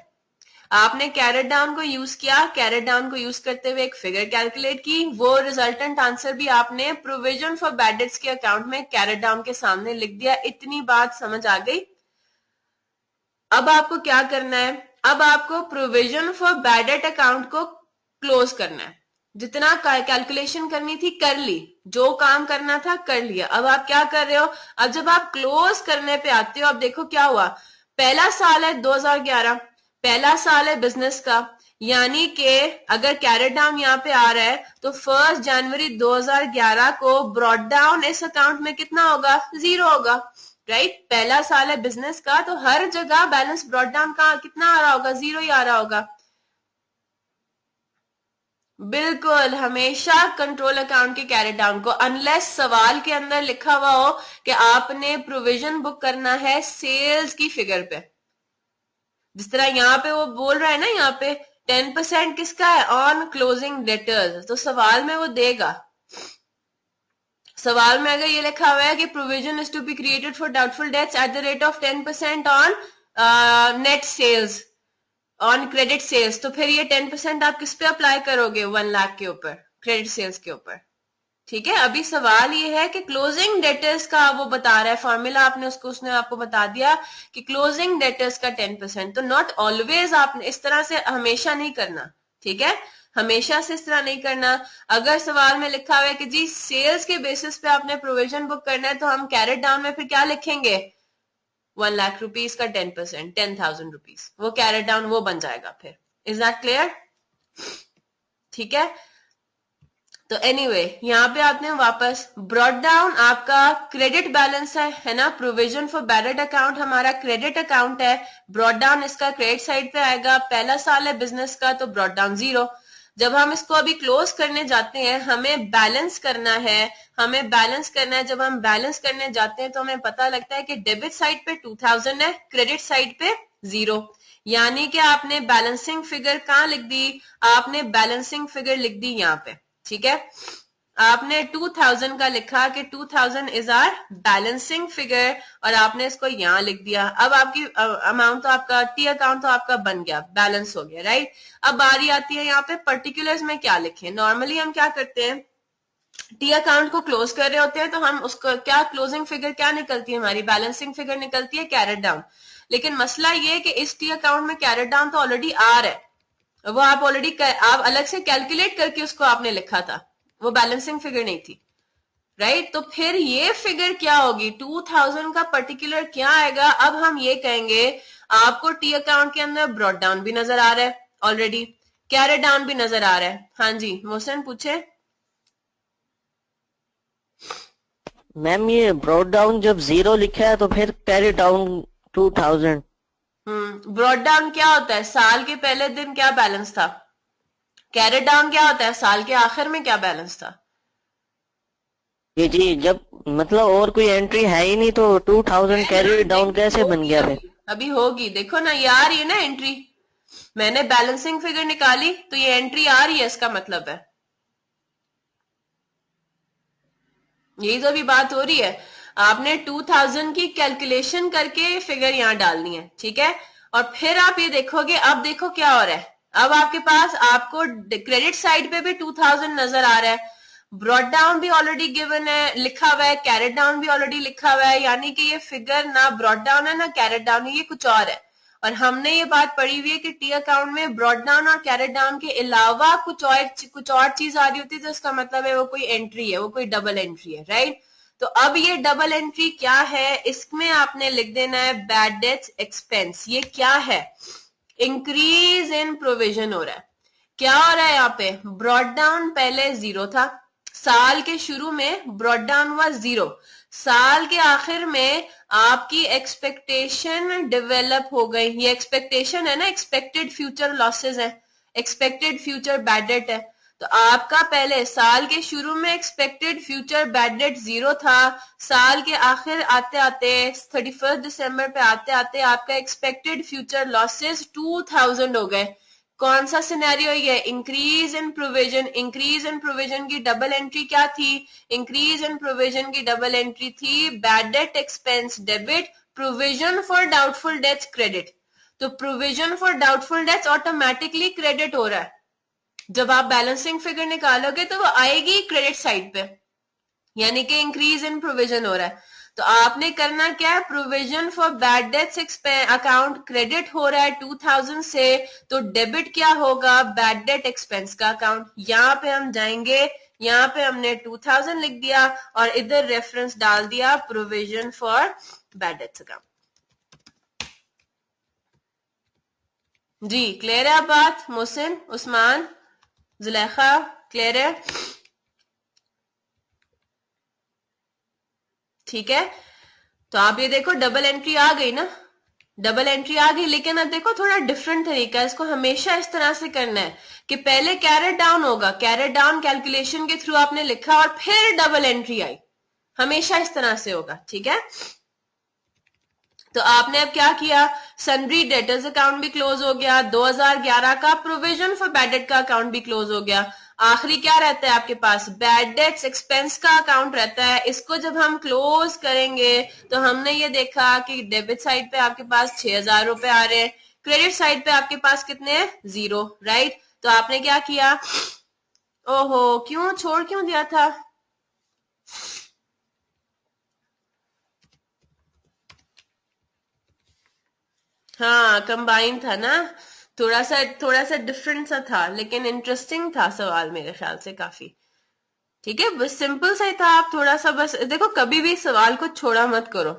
आपने कैरेट डाउन को यूज किया, कैरेट डाउन को यूज करते हुए एक फिगर कैलकुलेट की, वो रिजल्टेंट आंसर भी आपने प्रोविजन फॉर बैड डेट्स के अकाउंट में कैरेट डाउन के सामने लिख दिया। इतनी बात समझ आ गई? अब आपको क्या करना है? अब आपको provision for bad date account को क्लोज करना है। जितना कैलकुलेशन करनी थी कर ली, जो काम करना था कर लिया। अब आप क्या कर रहे हो? अब जब आप क्लोज करने पे आते हो, अब देखो क्या हुआ। पहला साल है 2011, पहला साल है बिजनेस का, यानी कि अगर कैरेट डाउन यहाँ पे आ रहा है तो 1 जनवरी 2011 को ब्रॉड डाउन इस अकाउंट में कितना होगा? 0 होगा, राइट? पहला साल है बिजनेस का, तो हर जगह बैलेंस ब्रॉड डाउन का कितना आ रहा होगा? 0 ही आ रहा होगा। बिल्कुल, हमेशा कंट्रोल अकाउंट के कैरेट डाउन को, अनलेस सवाल के अंदर लिखा हुआ हो कि आपने प्रोविजन बुक करना है सेल्स की फिगर पे। जिस तरह यहाँ पे वो बोल रहा है ना, यहाँ पे 10% किसका है? On closing debtors. तो सवाल में वो देगा, सवाल में अगर ये लिखा हुआ है कि provision is to be created for doubtful debts at the rate of 10% on net sales, on credit sales, तो फिर ये 10% आप किस पे अप्लाई करोगे? 1 लाख के ऊपर, क्रेडिट सेल्स के ऊपर। ठीक है, अभी सवाल ये है कि क्लोजिंग डेटर्स का वो बता रहा है फॉर्मूला, आपने उसने आपको बता दिया कि क्लोजिंग डेटर्स का 10%। तो नॉट ऑलवेज आपने इस तरह से हमेशा नहीं करना, ठीक है? हमेशा से इस तरह नहीं करना। अगर सवाल में लिखा हुआ है कि जी सेल्स के बेसिस पे आपने प्रोविजन बुक करना है, तो हम कैरेट डाउन में फिर क्या लिखेंगे? 1 लाख रुपीज का 10%, 10,000 रुपीज, वो कैरेट डाउन वो बन जाएगा फिर। Is that clear? ठीक है, तो एनीवे यहाँ पे आते हैं वापस। ब्रॉड डाउन आपका क्रेडिट बैलेंस है ना? Provision for bad date account हमारा क्रेडिट अकाउंट है, ब्रॉड डाउन इसका क्रेडिट साइड पे आएगा। पहला साल है बिजनेस का, तो ब्रॉड डाउन 0। जब हम इसको अभी क्लोज करने जाते हैं, हमें बैलेंस करना है, हमें बैलेंस करना है। जब हम बैलेंस करने जाते हैं तो हमें पता लगता है कि डेबिट साइड पे 2000 है, क्रेडिट साइड पे 0, यानी कि आपने बैलेंसिंग फिगर कहाँ लिख दी? आपने बैलेंसिंग फिगर लिख दी यहाँ पे, ठीक है? आपने 2000 का लिखा कि 2000 इज आर बैलेंसिंग फिगर, और आपने इसको यहां लिख दिया। अब आपकी अमाउंट तो आपका टी अकाउंट तो आपका बन गया, बैलेंस हो गया, राइट? अब बारी आती है यहाँ पे पर्टिकुलर्स में क्या लिखें। नॉर्मली हम क्या करते हैं, टी अकाउंट को क्लोज कर रहे होते हैं तो हम उसको क्या, क्लोजिंग फिगर क्या निकलती है हमारी? बैलेंसिंग फिगर निकलती है, कैरेट डाउन। लेकिन मसला ये कि इस टी अकाउंट में कैरेट डाउन तो ऑलरेडी आ रहा है, वो आप ऑलरेडी आप अलग से कैलकुलेट करके उसको आपने लिखा था, वो बैलेंसिंग फिगर नहीं थी, राइट? तो फिर ये फिगर क्या होगी? 2000 का पर्टिकुलर क्या आएगा? अब हम ये कहेंगे आपको टी अकाउंट के अंदर ब्रॉड डाउन भी नजर आ रहा है, ऑलरेडी कैरेट डाउन भी नजर आ रहा है। हाँ जी मोहसिन पूछे। मैम ये ब्रॉड डाउन जब 0 लिखा है तो फिर कैरी डाउन 2000। ब्रॉड डाउन क्या होता है? साल के पहले दिन क्या बैलेंस था? कैरेट डाउन क्या होता है? साल के आखिर में क्या बैलेंस था? जी जी, जब मतलब और कोई एंट्री है ही नहीं तो 2000 कैरी डाउन कैसे बन गया फिर? अभी होगी, देखो ना ये आ रही है ना एंट्री, मैंने बैलेंसिंग फिगर निकाली तो ये एंट्री आ रही है, इसका मतलब है यही तो अभी बात हो रही है। आपने 2000 की कैलकुलेशन करके फिगर यहां डालनी है, ठीक है? और फिर आप ये देखोगे, अब देखो क्या हो रहा है। अब आपके पास आपको क्रेडिट साइड पे भी 2000 नजर आ रहा है, ब्रॉड डाउन भी ऑलरेडी गिवन है, लिखा हुआ है, कैरेट डाउन भी ऑलरेडी लिखा हुआ है, यानी कि ये फिगर ना ब्रॉड डाउन है ना कैरेट डाउन है, ये कुछ और है। और हमने ये बात पढ़ी हुई है कि टी अकाउंट में ब्रॉड डाउन और कैरेट डाउन के अलावा कुछ और चीज आ रही होती है, तो इसका मतलब है वो कोई एंट्री है, वो कोई डबल एंट्री है, राइट? तो अब ये डबल एंट्री क्या है? इसमें आपने लिख देना है बैड डेट्स एक्सपेंस। ये क्या है? इंक्रीज इन प्रोविजन हो रहा है। क्या हो रहा है यहाँ पे? ब्रॉड डाउन पहले 0 था, साल के शुरू में ब्रॉड डाउन हुआ 0, साल के आखिर में आपकी एक्सपेक्टेशन डेवलप हो गई। ये एक्सपेक्टेशन है ना, एक्सपेक्टेड फ्यूचर लॉसेस है, एक्सपेक्टेड फ्यूचर बैड डेट है। तो आपका पहले साल के शुरू में एक्सपेक्टेड फ्यूचर बैड डेट 0 था, साल के आखिर आते आते 31 दिसंबर पे आते आते आपका एक्सपेक्टेड फ्यूचर लॉसेस 2000 हो गए। कौन सा सिनेरियो ये? Increase in provision. Increase in provision की डबल एंट्री क्या थी? इंक्रीज इन प्रोविजन की डबल एंट्री थी bad debt expense debit, provision for doubtful debts credit. तो provision for doubtful debts automatically credit हो रहा है। जब आप बैलेंसिंग फिगर निकालोगे तो वो आएगी क्रेडिट साइड पे, यानी कि इंक्रीज इन प्रोविजन हो रहा है। तो आपने करना क्या है? Provision for bad debts account credit हो रहा है 2000 से, तो डेबिट क्या होगा? बैड डेट एक्सपेंस का अकाउंट। यहां पे हम जाएंगे, यहां पे हमने 2000 लिख दिया और इधर रेफरेंस डाल दिया provision for bad debts account. जी क्लियर है बात? मोहसिन, उस्मान, जुलेखा, क्लियर है? ठीक है, तो आप ये देखो डबल एंट्री आ गई ना, डबल एंट्री आ गई। लेकिन अब देखो थोड़ा डिफरेंट तरीका है, इसको हमेशा इस तरह से करना है कि पहले कैरेट डाउन होगा, कैरेट डाउन कैलकुलेशन के थ्रू आपने लिखा और फिर डबल एंट्री आई, हमेशा इस तरह से होगा। ठीक है, तो आपने अब क्या किया? सन्ड्री डेटर्स अकाउंट भी क्लोज हो गया, 2011 का प्रोविजन फॉर बैड डेट का अकाउंट भी क्लोज हो गया। आखिरी क्या रहता है आपके पास? बैड डेट्स एक्सपेंस का अकाउंट रहता है। इसको जब हम क्लोज करेंगे तो हमने ये देखा कि डेबिट साइड पे आपके पास 6000 रुपए आ रहे हैं, क्रेडिट साइड पे आपके पास कितने हैं? 0, राइट। तो आपने क्या किया? ओहो, क्यों छोड़ क्यों दिया था? हाँ कंबाइन था ना, थोड़ा सा डिफरेंट सा था, लेकिन इंटरेस्टिंग था सवाल मेरे ख्याल से काफी। ठीक है, बस सिंपल सा ही था। आप थोड़ा सा बस देखो, कभी भी सवाल को छोड़ा मत करो।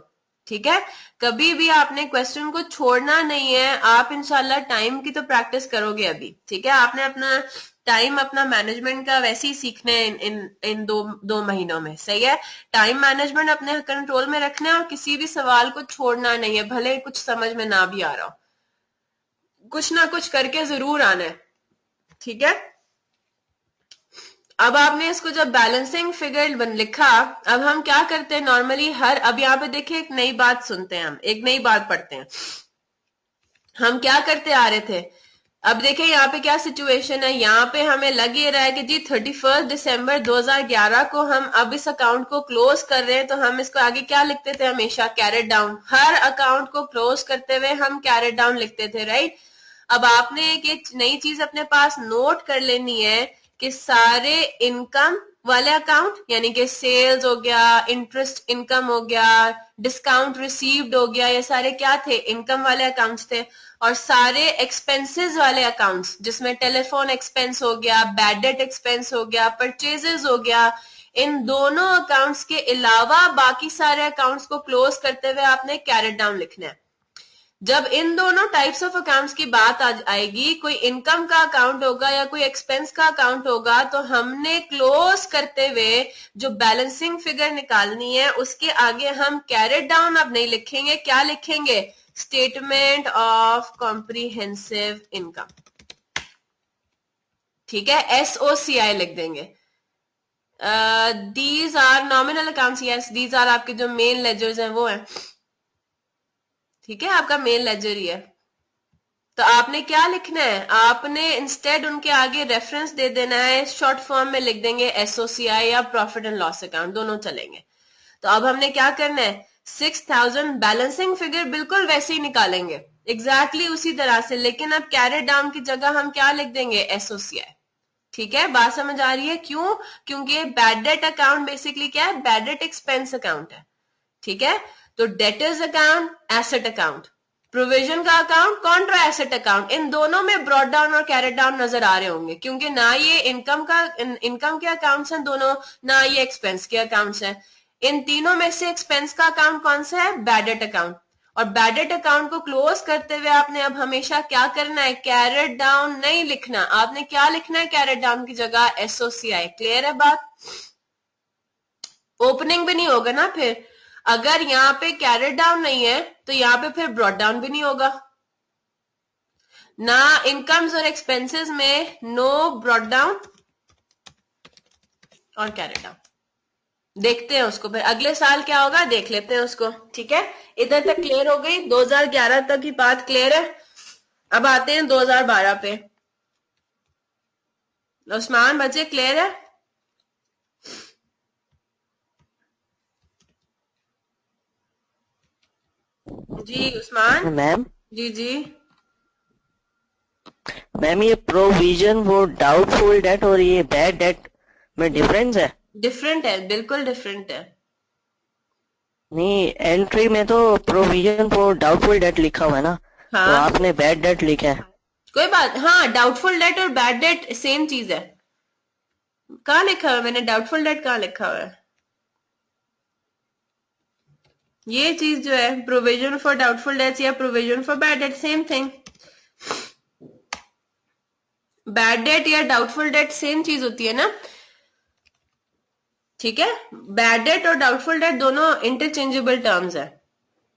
ठीक है, कभी भी आपने क्वेश्चन को छोड़ना नहीं है। आप इंशाल्लाह टाइम की तो प्रैक्टिस करोगे अभी। ठीक है, आपने अपना टाइम, अपना मैनेजमेंट का वैसे ही सीखना है इन दो महीनों में। सही है, टाइम मैनेजमेंट अपने कंट्रोल में रखना है और किसी भी सवाल को छोड़ना नहीं है, भले कुछ समझ में ना भी आ रहा हो, कुछ ना कुछ करके जरूर आना है। ठीक है, अब आपने इसको जब बैलेंसिंग फिगर लिखा, अब हम क्या करते हैं नॉर्मली अब यहाँ पे देखिए एक नई बात सुनते हैं, हम एक नई बात पढ़ते हैं। हम क्या करते आ रहे थे? अब देखिए यहाँ पे क्या सिचुएशन है, यहाँ पे हमें लग ये रहा है कि जी 31 दिसंबर 2011 को हम अब इस अकाउंट को क्लोज कर रहे हैं, तो हम इसको आगे क्या लिखते थे? हमेशा कैरेट डाउन। हर अकाउंट को क्लोज करते हुए हम कैरेट डाउन लिखते थे, राइट। अब आपने एक नई चीज अपने पास नोट कर लेनी है कि सारे इनकम वाले अकाउंट, यानी कि सेल्स हो गया, इंटरेस्ट इनकम हो गया, डिस्काउंट रिसीव्ड हो गया, ये सारे क्या थे? इनकम वाले अकाउंट्स थे। और सारे एक्सपेंसेस वाले अकाउंट्स, जिसमें टेलीफोन एक्सपेंस हो गया, बैड डेट एक्सपेंस हो गया, परचेजेस हो गया, इन दोनों अकाउंट्स के अलावा बाकी सारे अकाउंट्स को क्लोज करते हुए आपने कैरेट डाउन लिखना है। जब इन दोनों टाइप्स ऑफ अकाउंट्स की बात आएगी, कोई इनकम का अकाउंट होगा या कोई एक्सपेंस का अकाउंट होगा, तो हमने क्लोज करते हुए जो बैलेंसिंग फिगर निकालनी है उसके आगे हम कैरेट डाउन अब नहीं लिखेंगे, क्या लिखेंगे? Statement of comprehensive income. ठीक है, SOCI लिख देंगे। These are nominal accounts, yes these are आपके जो मेन लेजर्स हैं वो हैं। ठीक है, आपका मेन लेजर ही है। तो आपने क्या लिखना है? आपने इंस्टेड उनके आगे रेफरेंस दे देना है, शॉर्ट फॉर्म में लिख देंगे SOCI या प्रॉफिट एंड लॉस अकाउंट, दोनों चलेंगे। तो अब हमने क्या करना है? 6000 बैलेंसिंग फिगर बिल्कुल वैसे ही निकालेंगे, एग्जैक्टली उसी तरह से, लेकिन अब कैरेट डाउन की जगह हम क्या लिख देंगे? SOCI। ठीक है, बात समझ आ रही है? क्यों? क्योंकि बैड डेट अकाउंट बेसिकली क्या है? बैड डेट एक्सपेंस अकाउंट है। ठीक है, तो debtors account, asset account, provision का अकाउंट, कॉन्ट्रा एसेट अकाउंट, इन दोनों में ब्रॉड डाउन और कैरेट डाउन नजर आ रहे होंगे, क्योंकि ना ये इनकम के अकाउंट्स हैं दोनों, ना ये एक्सपेंस के अकाउंट्स हैं। इन तीनों में से एक्सपेंस का अकाउंट कौन सा है? Bad date account. और बैड डेट अकाउंट को क्लोज करते हुए आपने अब हमेशा क्या करना है? कैरेट डाउन नहीं लिखना। आपने क्या लिखना है कैरेट डाउन की जगह? SOCI। क्लियर है बात? ओपनिंग भी नहीं होगा ना फिर। अगर यहाँ पे कैरेट डाउन नहीं है तो यहाँ पे फिर ब्रॉड डाउन भी नहीं होगा ना। इनकम्स और एक्सपेंसेस में नो ब्रॉड डाउन और कैरेट डाउन। देखते हैं उसको फिर अगले साल क्या होगा, देख लेते हैं उसको। ठीक है, इधर तक क्लियर हो गई? 2011 तक की बात क्लियर है। अब आते हैं 2012 पे। उस्मान बच्चे क्लियर है? जी उस्मान। मैम जी जी। मैम ये प्रोविजन वो डाउटफुल डेट और ये बैड डेट में डिफरेंस है? डिफरेंट है, बिल्कुल डिफरेंट है। नहीं, एंट्री में तो प्रोविजन फॉर डाउटफुल डेट लिखा हुआ है ना, तो हाँ आपने बैड डेट लिखा है। कोई बात, हाँ डाउटफुल डेट और बैड डेट सेम चीज है। कहाँ लिखा हुआ है मैंने डाउटफुल डेट, कहाँ लिखा हुआ है? ये चीज जो है प्रोविजन फॉर डाउटफुल डेट्स या provision for bad debt, same thing. Bad debt या डाउटफुल डेट सेम चीज होती है ना, ठीक है। बैड डेट और डाउटफुल डेट दोनों इंटरचेंजेबल टर्म्स है,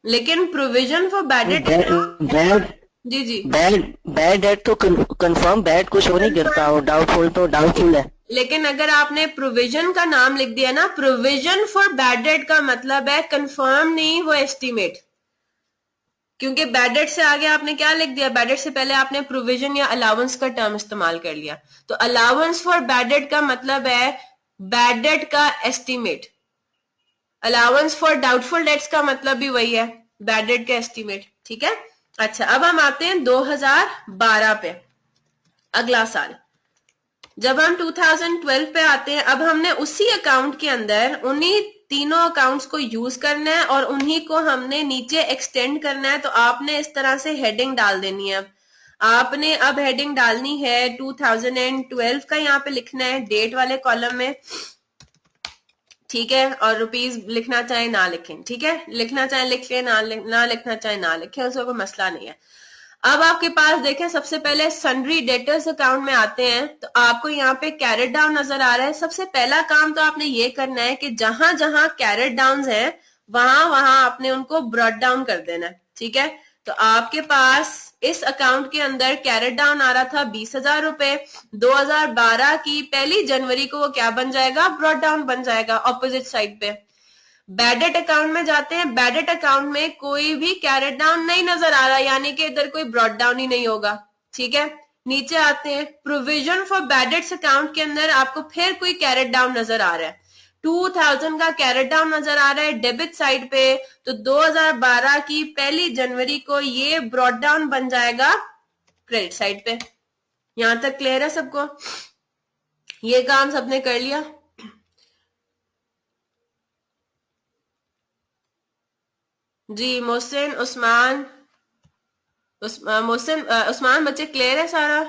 लेकिन provision for bad debt is not. Bad जी जी। बैड बैड डेट तो कंफर्म बैड कुछ हो नहीं गिरता, और डाउटफुल तो डाउटफुल है। लेकिन अगर आपने प्रोविजन का नाम लिख दिया ना, प्रोविजन फॉर बैड डेट का मतलब है कंफर्म नहीं, वो एस्टिमेट। क्योंकि बैड डेट से आगे आपने क्या लिख दिया, बैड डेट से पहले आपने प्रोविजन या अलाउंस का टर्म इस्तेमाल कर लिया। तो अलाउंस फॉर बैड डेट का मतलब है बैड डेट का estimate. Allowance for doubtful dates का मतलब भी वही है, बैड डेट का एस्टिमेट, ठीक है। अच्छा अब हम आते हैं 2012 पे, अगला साल। जब हम 2012 पे आते हैं, अब हमने उसी अकाउंट के अंदर उन्हीं तीनों अकाउंट्स को यूज करना है और उन्हीं को हमने नीचे एक्सटेंड करना है। तो आपने इस तरह से हेडिंग डाल देनी है। आपने अब हेडिंग डालनी है 2012 का, यहाँ पे लिखना है डेट वाले कॉलम में, ठीक है। और रुपीज लिखना चाहे ना लिखें, ठीक है। लिखना चाहे लिख लें, ना लिखना चाहे ना लिखें, उसका कोई मसला नहीं है। अब आपके पास देखें, सबसे पहले सन्ड्री डेटर्स अकाउंट में आते हैं, तो आपको यहाँ पे कैरेट डाउन नजर आ रहा है। सबसे पहला काम तो आपने ये करना है कि जहां जहां कैरेट डाउन है वहां वहां आपने उनको ब्रॉट डाउन कर देना है, ठीक है। तो आपके पास इस अकाउंट के अंदर कैरेट डाउन आ रहा था 20,000 रुपए। 2012 की 1 जनवरी को वो क्या बन जाएगा, ब्रॉट डाउन बन जाएगा ऑपोजिट साइड पे। बैडेट अकाउंट में जाते हैं, बैडेट अकाउंट में कोई भी कैरेट डाउन नहीं नजर आ रहा, यानी कि इधर कोई ब्रॉट डाउन ही नहीं होगा, ठीक है। नीचे आते हैं, प्रोविजन फॉर बैडेट्स अकाउंट के अंदर आपको फिर कोई कैरेट डाउन नजर आ रहा है, 2000 का कैरेट डाउन नजर आ रहा है डेबिट साइड पे। तो 2012 की 1 जनवरी को ये ब्रॉट डाउन बन जाएगा क्रेडिट साइड पे। यहां तक क्लियर है सबको? ये काम सबने कर लिया? जी मोहसिन, उस्मान, मोहसिन, उस्मान बच्चे क्लियर है सारा?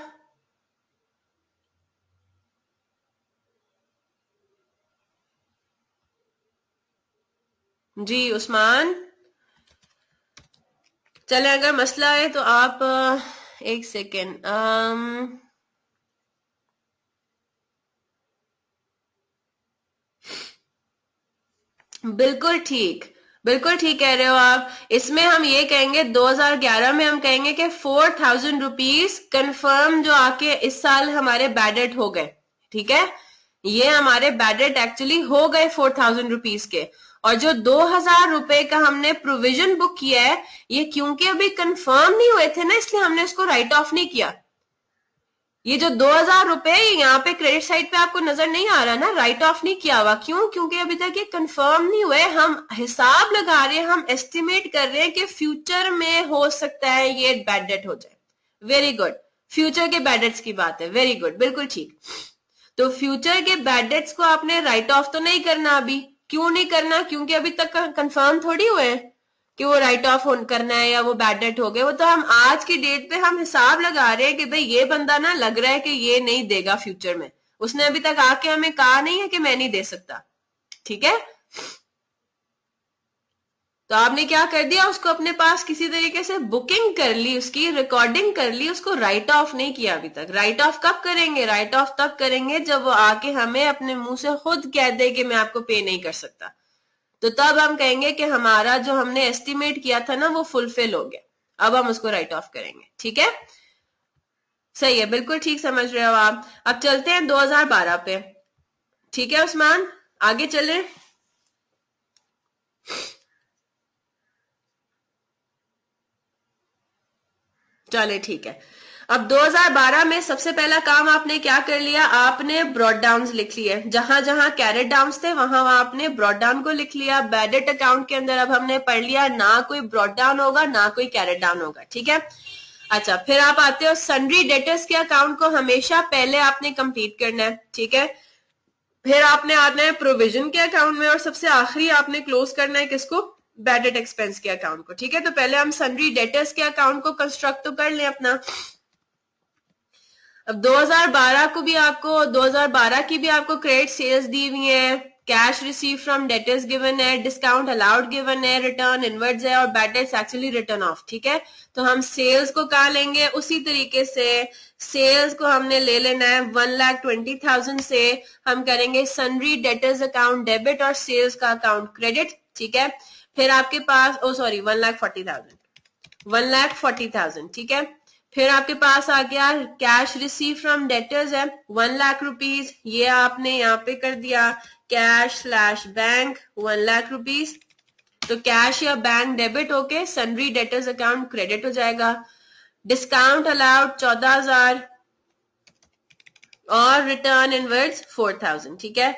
जी उस्मान। चले अगर मसला है तो आप एक सेकेंड, बिल्कुल ठीक, बिल्कुल ठीक कह रहे हो आप। इसमें हम ये कहेंगे 2011 में हम कहेंगे कि 4,000 रुपीज कन्फर्म जो आके इस साल हमारे बैडेट हो गए, ठीक है। ये हमारे बैडेट एक्चुअली हो गए 4,000 रुपीज के। और जो 2,000 रुपए का हमने प्रोविजन बुक किया है, ये क्योंकि अभी कंफर्म नहीं हुए थे ना, इसलिए हमने इसको राइट ऑफ नहीं किया। ये जो 2,000 रुपए यहाँ पे क्रेडिट साइड पे आपको नजर नहीं आ रहा ना, राइट ऑफ नहीं किया हुआ, क्यों? क्योंकि अभी तक ये कंफर्म नहीं हुए, हम हिसाब लगा रहे हैं, हम एस्टिमेट कर रहे हैं कि फ्यूचर में हो सकता है ये बैड डेट हो जाए। वेरी गुड, फ्यूचर के बैड डेट्स की बात है, वेरी गुड, बिल्कुल ठीक। तो फ्यूचर के बैड डेट्स को आपने राइट ऑफ तो नहीं करना अभी। क्यों नहीं करना? क्योंकि अभी तक कंफर्म थोड़ी हुए हैं कि वो राइट ऑफ करना है या वो बैड डेट हो गए। वो तो हम आज की डेट पे हम हिसाब लगा रहे हैं कि भाई ये बंदा ना लग रहा है कि ये नहीं देगा फ्यूचर में, उसने अभी तक आके हमें कहा नहीं है कि मैं नहीं दे सकता, ठीक है। तो आपने क्या कर दिया, उसको अपने पास किसी तरीके से बुकिंग कर ली, उसकी रिकॉर्डिंग कर ली, उसको राइट ऑफ नहीं किया अभी तक। राइट ऑफ कब करेंगे? राइट ऑफ तब करेंगे जब वो आके हमें अपने मुंह से खुद कह दे कि मैं आपको पे नहीं कर सकता। तो तब हम कहेंगे कि हमारा जो हमने एस्टिमेट किया था ना वो फुलफिल हो गया, अब हम उसको राइट ऑफ करेंगे, ठीक है। सही है, बिल्कुल ठीक समझ रहे हो आप। अब चलते हैं 2012 पे, ठीक है उस्मान, आगे चले। चले ठीक है। अब 2012 में सबसे पहला काम आपने क्या कर लिया, आपने ब्रॉड डाउन लिख लिए, जहां जहां कैरेट डाउन थे वहां वहां आपने ब्रॉड डाउन को लिख लिया। बैड डेट अकाउंट के अंदर अब हमने पढ़ लिया ना कोई ब्रॉड डाउन होगा ना कोई कैरेट डाउन होगा, ठीक है। अच्छा, फिर आप आते हो सन्ड्री डेटर्स के अकाउंट को हमेशा पहले आपने कंप्लीट करना है, ठीक है। फिर आपने आना है प्रोविजन के अकाउंट में और सबसे आखिरी आपने क्लोज करना है किसको, बैड डेट एक्सपेंस के अकाउंट को, ठीक है। तो पहले हम सन्ड्री डेटर्स के अकाउंट को कंस्ट्रक्ट तो कर लें अपना। अब 2012 को भी आपको 2012 की भी आपको क्रेडिट सेल्स दी हुई है, cash receive from debtors given है, डिस्काउंट अलाउड गिवन है, रिटर्न इनवर्ड्स है और bad debts actually return of, ठीक है। तो हम सेल्स को कहा लेंगे उसी तरीके से, सेल्स को हमने ले लेना है 1,20,000 से हम करेंगे सन्ड्री डेटर्स अकाउंट डेबिट और सेल्स का अकाउंट क्रेडिट, ठीक है। फिर आपके पास 1,40,000, ठीक है। फिर आपके पास आ गया कैश रिसीव फ्रॉम डेटर्स है 1,00,000 रुपीज, ये आपने यहाँ पे कर दिया कैश स्लैश बैंक 1,00,000 रुपीज। तो कैश या बैंक डेबिट होके सन्ड्री डेटर्स अकाउंट क्रेडिट हो जाएगा। डिस्काउंट अलाउड 14,000 और रिटर्न इनवर्ड्स 4,000, ठीक है।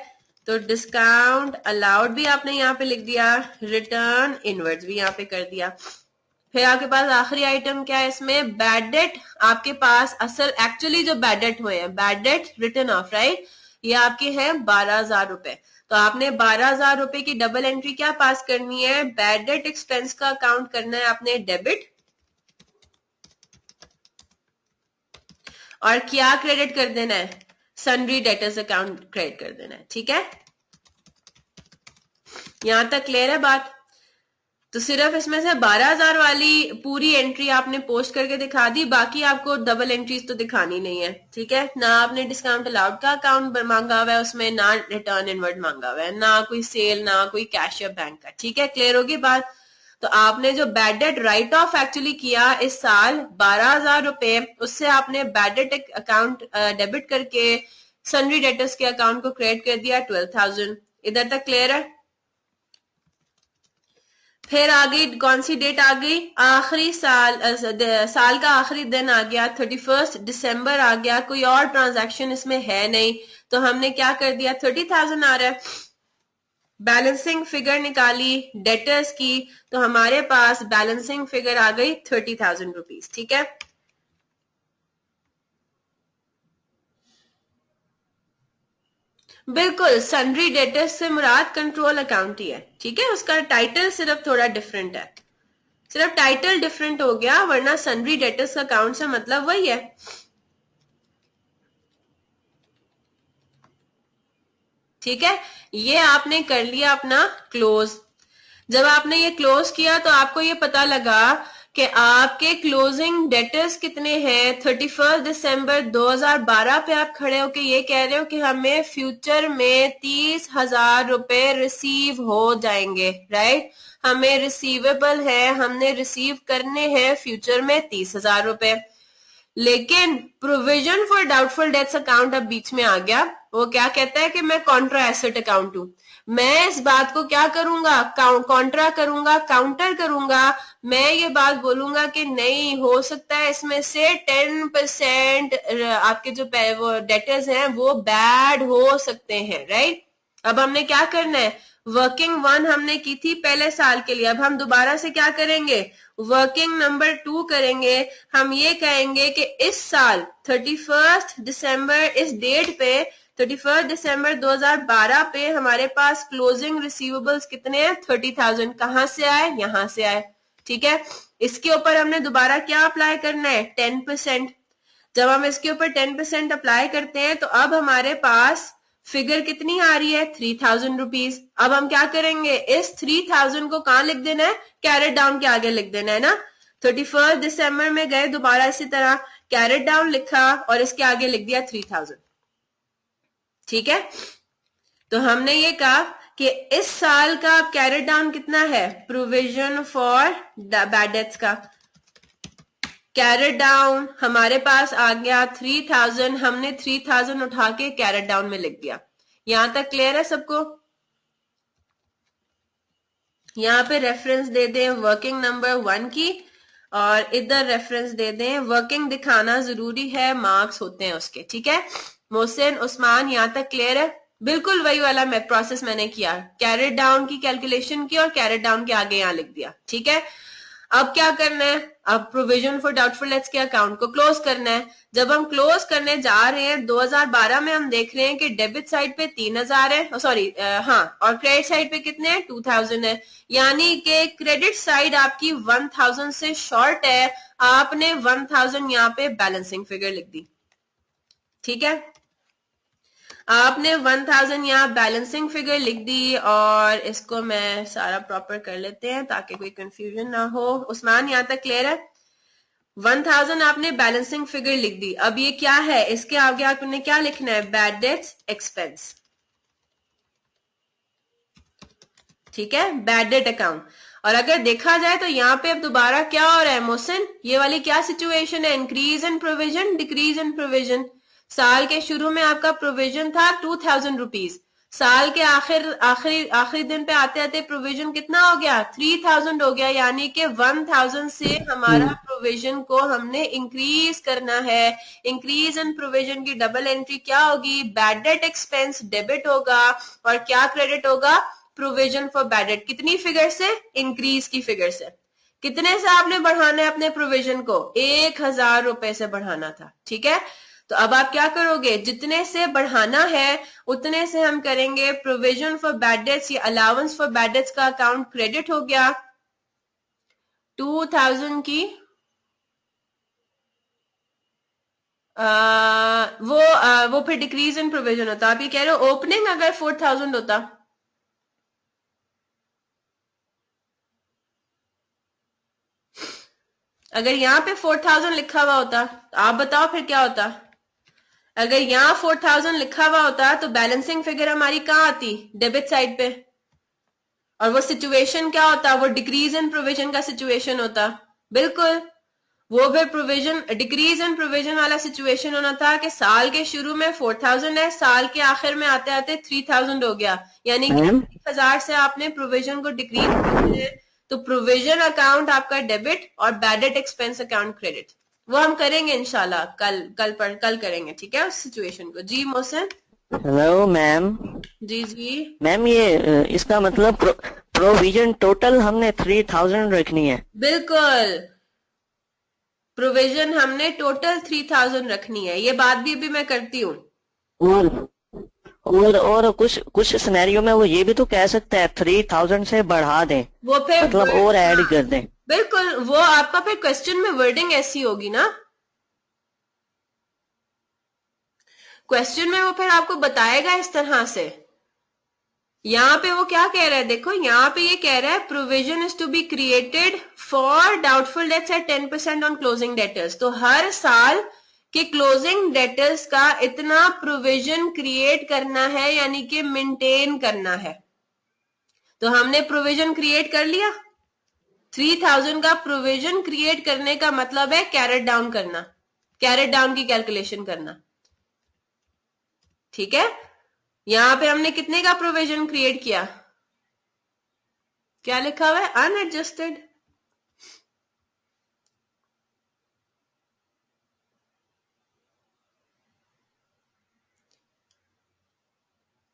तो डिस्काउंट अलाउड भी आपने यहाँ पे लिख दिया, रिटर्न इनवर्ड्स भी यहाँ पे कर दिया। फिर आपके पास आखिरी आइटम क्या है इसमें, बैड डेट। आपके पास असल एक्चुअली जो बैड डेट हुए हैं, bad debt return of, right, ये आपके हैं 12,000 रुपए। तो आपने 12,000 रुपए की डबल एंट्री क्या पास करनी है, बैड डेट एक्सपेंस का अकाउंट करना है आपने डेबिट और क्या क्रेडिट कर देना है, सन्ड्री डेटर्स अकाउंट क्रेडिट कर देना है, ठीक है। यहां तक क्लियर है बात। तो सिर्फ इसमें से 12,000 वाली पूरी एंट्री आपने पोस्ट करके दिखा दी, बाकी आपको डबल एंट्रीज तो दिखानी नहीं है, ठीक है। ना आपने डिस्काउंट अलाउड का अकाउंट मांगा हुआ है उसमें, ना रिटर्न इनवर्ड मांगा हुआ है, ना कोई सेल, ना कोई कैश या बैंक का, ठीक है। क्लियर होगी बात। तो आपने जो bad debt right of actually किया इस साल 12,000 रुपए, उससे आपने बैड डेट अकाउंट डेबिट करके सन्ड्री डेटर्स के अकाउंट को क्रेडिट कर दिया 12,000। इधर तक क्लियर है। फिर आ गई कौन सी डेट आ गई, आखिरी साल साल का आखिरी दिन आ गया, 31 दिसंबर आ गया, कोई और ट्रांजैक्शन इसमें है नहीं, तो हमने क्या कर दिया 30,000 आ रहा है, बैलेंसिंग फिगर निकाली डेटर्स की, तो हमारे पास बैलेंसिंग फिगर आ गई 30,000 रुपीज, ठीक है। बिल्कुल, सन्ड्री डेटर्स से मुराद कंट्रोल अकाउंट ही है, ठीक है। उसका टाइटल सिर्फ थोड़ा डिफरेंट है, सिर्फ टाइटल डिफरेंट हो गया, वरना सन्ड्री डेटर्स अकाउंट से मतलब वही है। ठीक है, ये आपने कर लिया अपना क्लोज। जब आपने ये क्लोज किया तो आपको ये पता लगा कि आपके क्लोजिंग डेटर्स कितने हैं। 31 दिसंबर 2012 पे आप खड़े होके ये कह रहे हो कि हमें फ्यूचर में 30,000 रुपए रिसीव हो जाएंगे, राइट। हमें रिसीवेबल है, हमने रिसीव करने हैं फ्यूचर में 30,000 रुपए। लेकिन provision for doubtful dates account अब बीच में आ गया। वो क्या कहता है कि मैं कॉन्ट्रा एसेट अकाउंट हूं, मैं इस बात को क्या करूंगा, कॉन्ट्रा करूंगा, काउंटर करूंगा। मैं ये बात बोलूंगा कि नहीं हो सकता है इसमें से 10% आपके जो वो डेटर्स हैं वो बैड हो सकते हैं, राइट। अब हमने क्या करना है, वर्किंग 1 हमने की थी पहले साल के लिए, अब हम दोबारा से क्या करेंगे, वर्किंग नंबर 2 करेंगे। हम ये कहेंगे कि इस साल 31 दिसंबर इस डेट पे 31 दिसंबर 2012 पे हमारे पास क्लोजिंग रिसीवेबल्स कितने हैं, 30,000। कहां से आए, यहां से आए, ठीक है। इसके ऊपर हमने दोबारा क्या अप्लाई करना है, 10%। जब हम इसके ऊपर 10% अप्लाई करते हैं तो अब हमारे पास फिगर कितनी आ रही है, 3,000 रुपीज। अब हम क्या करेंगे, इस 3,000 को कहां लिख देना है, कैरेट डाउन के आगे लिख देना है ना। 31 दिसंबर में गए, दोबारा इसी तरह कैरेट डाउन लिखा और इसके आगे लिख दिया 3,000, ठीक है। तो हमने ये कहा कि इस साल का कैरेट डाउन कितना है, प्रोविजन फॉर बैड डेट्स का कैरेट डाउन हमारे पास आ गया 3,000। हमने 3,000 उठा के कैरेट डाउन में लिख दिया। यहां तक क्लियर है सबको। यहां पे रेफरेंस दे दें वर्किंग नंबर 1 की। और इधर रेफरेंस दे दें, वर्किंग दिखाना जरूरी है, मार्क्स होते हैं उसके, ठीक है। मोहसिन, उस्मान, यहाँ तक क्लियर है? बिल्कुल वही वाला प्रोसेस मैंने किया, कैरेट डाउन की कैलकुलेशन की और कैरेट डाउन के आगे यहाँ लिख दिया, ठीक है। अब क्या करना है, अब प्रोविजन फॉर डाउटफुल डेट्स के अकाउंट को क्लोज करना है। जब हम क्लोज करने जा रहे हैं 2012 में हम देख रहे हैं कि डेबिट साइड पे 3000 है, सॉरी हाँ, और क्रेडिट साइड पे कितने हैं, 2000 है, यानी कि क्रेडिट साइड आपकी 1000 से शॉर्ट है, आपने 1000 यहाँ पे बैलेंसिंग फिगर लिख दी, ठीक है। आपने 1000 यहाँ बैलेंसिंग फिगर लिख दी, और इसको मैं सारा प्रॉपर कर लेते हैं ताकि कोई कंफ्यूजन ना हो। उस्मान, यहाँ तक क्लियर है? 1000 आपने बैलेंसिंग फिगर लिख दी। अब ये क्या है, इसके आगे आपने क्या लिखना है, बैड डेट्स एक्सपेंस, ठीक है, बैड डेट अकाउंट। और अगर देखा जाए तो यहाँ पे अब दोबारा क्या हो रहा है मोहसिन, ये वाली क्या सिचुएशन है, increase in provision, decrease in provision. साल के शुरू में आपका प्रोविजन था 2000 रुपीज, साल के आखिरी दिन पे आते आते प्रोविजन कितना हो गया, 3000 हो गया, यानी कि 1000 से हमारा प्रोविजन को हमने इंक्रीज करना है। इंक्रीज इन प्रोविजन की डबल एंट्री क्या होगी, बैड डेट एक्सपेंस डेबिट होगा, और क्या क्रेडिट होगा, प्रोविजन फॉर बैड डेट। कितनी फिगर से, इंक्रीज की फिगर से। कितने से आपने बढ़ाना है अपने प्रोविजन को, 1000 रुपए से बढ़ाना था, ठीक है। तो अब आप क्या करोगे, जितने से बढ़ाना है उतने से हम करेंगे प्रोविजन फॉर बैड डेट्स, या अलाउंस फॉर बैड डेट्स का अकाउंट क्रेडिट हो गया 2000 की, वो फिर डिक्रीज इन प्रोविजन होता। आप ये कह रहे हो ओपनिंग अगर 4000 होता, अगर यहाँ पे 4000 लिखा हुआ होता, आप बताओ फिर क्या होता। अगर यहाँ 4000 लिखा हुआ होता तो बैलेंसिंग फिगर हमारी कहाँ आती, डेबिट साइड पे, और वो सिचुएशन क्या होता, वो डिक्रीज इन प्रोविजन का सिचुएशन होता। बिल्कुल, वो फिर प्रोविजन डिक्रीज इन प्रोविजन वाला सिचुएशन होना था कि साल के शुरू में 4000 है, साल के आखिर में आते आते 3000 हो गया, यानी कि 1000 से आपने प्रोविजन को डिक्रीज करना है। तो प्रोविजन अकाउंट आपका डेबिट और bad debt expense account credit, वो हम करेंगे इंशाल्लाह कल करेंगे, ठीक है, उस सिचुएशन को। जी मोहसिन। Hello ma'am. जी जी मैम, ये इसका मतलब प्रोविजन टोटल हमने 3000 रखनी है? बिल्कुल, प्रोविजन हमने टोटल 3000 रखनी है, ये बात भी अभी मैं करती हूँ। और कुछ सिनेरियो में वो ये भी तो कह सकता है 3000 से बढ़ा दें, वो फिर मतलब और ऐड कर दें। बिल्कुल, वो आपका फिर क्वेश्चन में वर्डिंग ऐसी होगी ना, क्वेश्चन में वो फिर आपको बताएगा इस तरह से। यहाँ पे वो क्या कह रहा है, देखो यहाँ पे ये कह रहा है provision is to be created for doubtful debts at 10% on closing debtors. तो हर साल के क्लोजिंग डेटर्स का इतना प्रोविजन क्रिएट करना है, यानी कि मेंटेन करना है। तो हमने प्रोविजन क्रिएट कर लिया, 3000 का प्रोविजन क्रिएट करने का मतलब है कैरेट डाउन करना, कैरेट डाउन की कैलकुलेशन करना, ठीक है। यहां पे हमने कितने का प्रोविजन क्रिएट किया, क्या लिखा हुआ है, अनएडजस्टेड।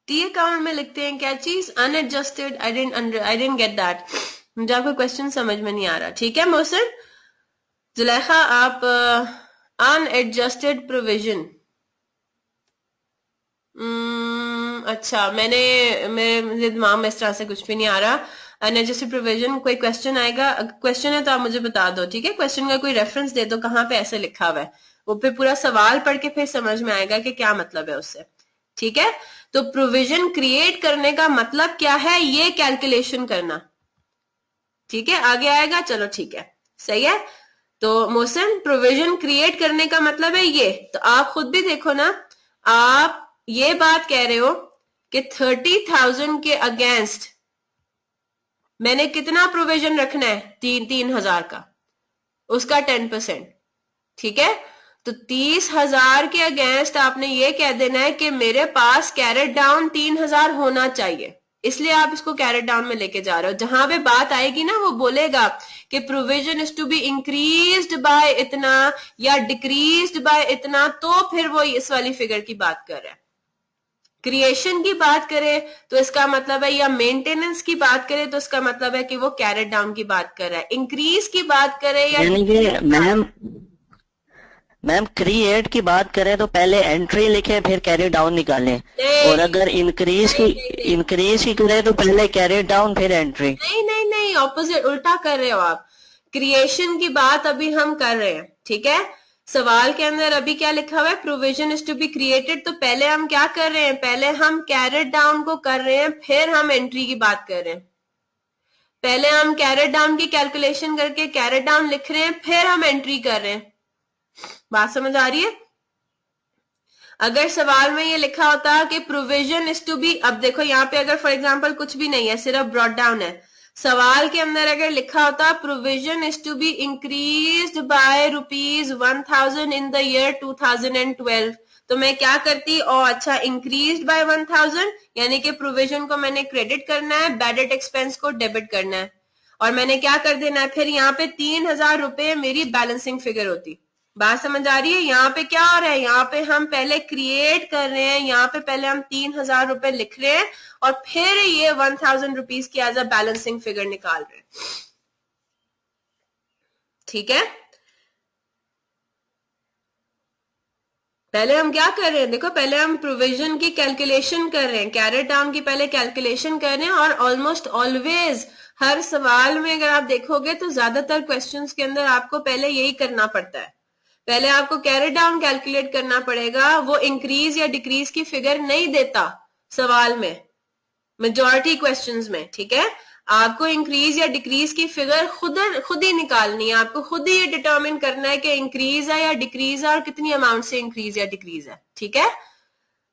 टी अकाउंट में लिखते हैं क्या चीज, unadjusted. I didn't get that, मुझे आपका क्वेश्चन समझ में नहीं आ रहा, ठीक है मोहसिन। जुलेखा, आप अनएडजस्टेड प्रोविजन, अच्छा, मेरे दिमाग में इस तरह से कुछ भी नहीं आ रहा। अनएडजस्टेड प्रोविजन, कोई क्वेश्चन आएगा, क्वेश्चन है तो आप मुझे बता दो, ठीक है, क्वेश्चन का कोई रेफरेंस दे दो कहाँ पे ऐसे लिखा हुआ है, वो फिर पूरा सवाल पढ़ के फिर समझ में आएगा कि क्या मतलब है उससे, ठीक है। तो प्रोविजन क्रिएट करने का मतलब क्या है, ये कैलकुलेशन करना, ठीक है, आगे आएगा, चलो ठीक है, सही है। तो मोहसिन, प्रोविजन क्रिएट करने का मतलब है ये, तो आप खुद भी देखो ना, आप ये बात कह रहे हो कि 30,000 के अगेंस्ट मैंने कितना प्रोविजन रखना है, 3000 का, उसका 10%, ठीक है। तो 30,000 के अगेंस्ट आपने ये कह देना है कि मेरे पास कैरेट डाउन 3000 होना चाहिए, इसलिए आप इसको कैरेट डाउन में लेके जा रहे हो। जहां पे बात आएगी ना, वो बोलेगा कि provision is to be increased by इतना या डिक्रीज्ड बाय इतना, तो फिर वो इस वाली फिगर की बात कर रहा है। क्रिएशन की बात करें तो इसका मतलब है, या मेंटेनेंस की बात करें तो इसका मतलब है कि वो कैरेट डाउन की बात कर रहा है। इंक्रीज की बात करें या यानी कि मैम क्रिएट की बात करें तो पहले एंट्री लिखे फिर कैरी डाउन निकालें, और अगर इंक्रीज की करें तो पहले कैरी डाउन फिर एंट्री। नहीं, ऑपोजिट, उल्टा कर रहे हो आप। क्रिएशन की बात अभी हम कर रहे हैं, ठीक है। सवाल के अंदर अभी क्या लिखा हुआ है, provision is to be created, तो पहले हम क्या कर रहे हैं, पहले हम कैरेट डाउन को कर रहे हैं, फिर हम एंट्री की बात कर रहे हैं। पहले हम कैरेट डाउन की कैलकुलेशन करके कैरेट डाउन लिख रहे हैं, फिर हम एंट्री कर रहे हैं। बात समझ आ रही है? अगर सवाल में ये लिखा होता कि प्रोविजन इज टू बी, अब देखो यहाँ पे अगर फॉर एग्जांपल कुछ भी नहीं है, सिर्फ ब्रॉट डाउन है, सवाल के अंदर अगर लिखा होता provision is to be increased by ₹1000 in the year 2012, तो मैं क्या करती, ओ अच्छा इंक्रीज्ड बाय 1000, यानी कि प्रोविजन को मैंने क्रेडिट करना है, बैड डेट एक्सपेंस को डेबिट करना है, और मैंने क्या कर देना है, फिर यहाँ पे 3000 रुपए मेरी बैलेंसिंग फिगर होती। बात समझ आ रही है? यहाँ पे क्या हो रहा है, यहाँ पे हम पहले क्रिएट कर रहे हैं, यहाँ पे पहले हम 3000 रुपए लिख रहे हैं और फिर ये 1000 रुपीज की एज अ बैलेंसिंग फिगर निकाल रहे हैं। ठीक है, पहले हम क्या कर रहे हैं, देखो पहले हम प्रोविजन की कैलकुलेशन कर रहे हैं, कैरेट डाउन की पहले कैलकुलेशन कर रहे हैं, और ऑलमोस्ट ऑलवेज हर सवाल में अगर आप देखोगे तो ज्यादातर क्वेश्चंस के अंदर आपको पहले यही करना पड़ता है, पहले आपको कैरेट डाउन कैलकुलेट करना पड़ेगा। वो इंक्रीज या डिक्रीज की फिगर नहीं देता सवाल में, मेजॉरिटी क्वेश्चंस में, ठीक है। आपको इंक्रीज या डिक्रीज की फिगर खुद ही निकालनी है, आपको खुद ही ये डिटरमिन करना है कि इंक्रीज है या डिक्रीज है और कितनी अमाउंट से इंक्रीज या डिक्रीज है, ठीक है।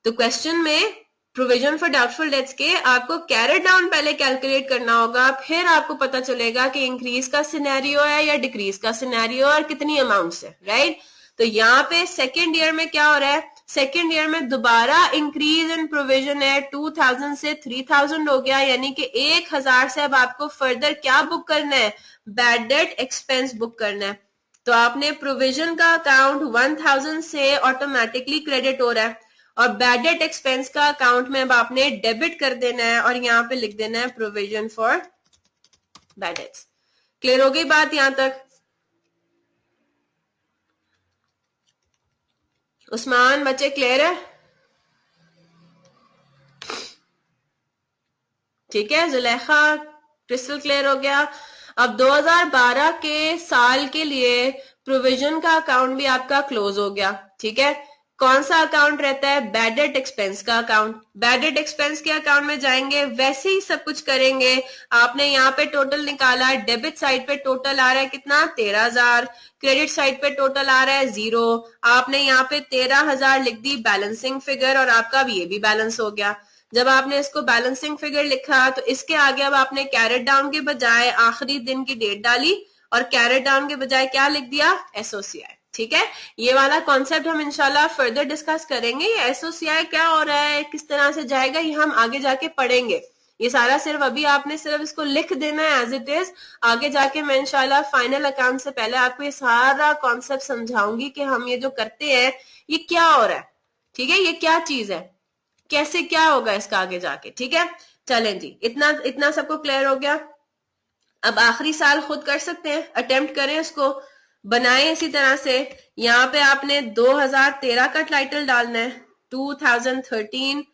तो क्वेश्चन में प्रोविजन फॉर डाउटफुल डेट्स के आपको कैरेट डाउन पहले कैलकुलेट करना होगा, फिर आपको पता चलेगा कि इंक्रीज का सिनेरियो है या डिक्रीज का सिनेरियो और कितनी अमाउंट से, राइट। तो यहाँ पे सेकेंड ईयर में क्या हो रहा है, सेकेंड ईयर में दोबारा इंक्रीज इन प्रोविजन है, 2000 से 3000 हो गया, यानी कि 1000 से अब आपको फर्दर क्या बुक करना है, बैड डेट एक्सपेंस बुक करना है। तो आपने प्रोविजन का अकाउंट 1000 से ऑटोमेटिकली क्रेडिट हो रहा है, और बैड डेट एक्सपेंस का अकाउंट में अब आपने डेबिट कर देना है, और यहाँ पे लिख देना है provision for bad dates. Clear हो गई बात यहां तक? उस्मान, बच्चे क्लियर है? ठीक है, जुलेखा क्रिस्टल क्लियर हो गया। अब 2012 के साल के लिए प्रोविजन का अकाउंट भी आपका क्लोज हो गया, ठीक है। कौन सा अकाउंट रहता है, बैड डेट एक्सपेंस का अकाउंट। बैड डेट एक्सपेंस के अकाउंट में जाएंगे, वैसे ही सब कुछ करेंगे। आपने यहाँ पे टोटल निकाला है, डेबिट साइड पे टोटल आ रहा है कितना, 13000, क्रेडिट साइड पे टोटल आ रहा है 0। आपने यहाँ पे 13000 लिख दी बैलेंसिंग फिगर, और आपका भी ये भी बैलेंस हो गया। जब आपने इसको बैलेंसिंग फिगर लिखा तो इसके आगे अब आपने कैरेट डाउन के बजाय आखिरी दिन की डेट डाली, और कैरेट डाउन के बजाय क्या लिख दिया, एसओसीआई, ठीक है। ये वाला कॉन्सेप्ट हम इंशाल्लाह फर्दर डिस्कस करेंगे। ये एसओसीआई क्या हो रहा है, किस तरह से जाएगा, ये हम आगे जाके पढ़ेंगे। ये सारा सिर्फ अभी आपने सिर्फ इसको लिख देना है एज इट इज। आगे जाके मैं इंशाल्लाह फाइनल अकाउंट से पहले आपको ये सारा कॉन्सेप्ट समझाऊंगी कि हम ये जो करते हैं ये क्या हो रहा है, ठीक है, ये क्या चीज है, कैसे क्या होगा इसका आगे जाके, ठीक है। चलें जी, इतना सबको क्लियर हो गया। अब आखिरी साल खुद कर सकते हैं, अटेम्प्ट करें, इसको बनाएं इसी तरह से। यहाँ पे आपने 2013 का टाइटल डालना है, 2013,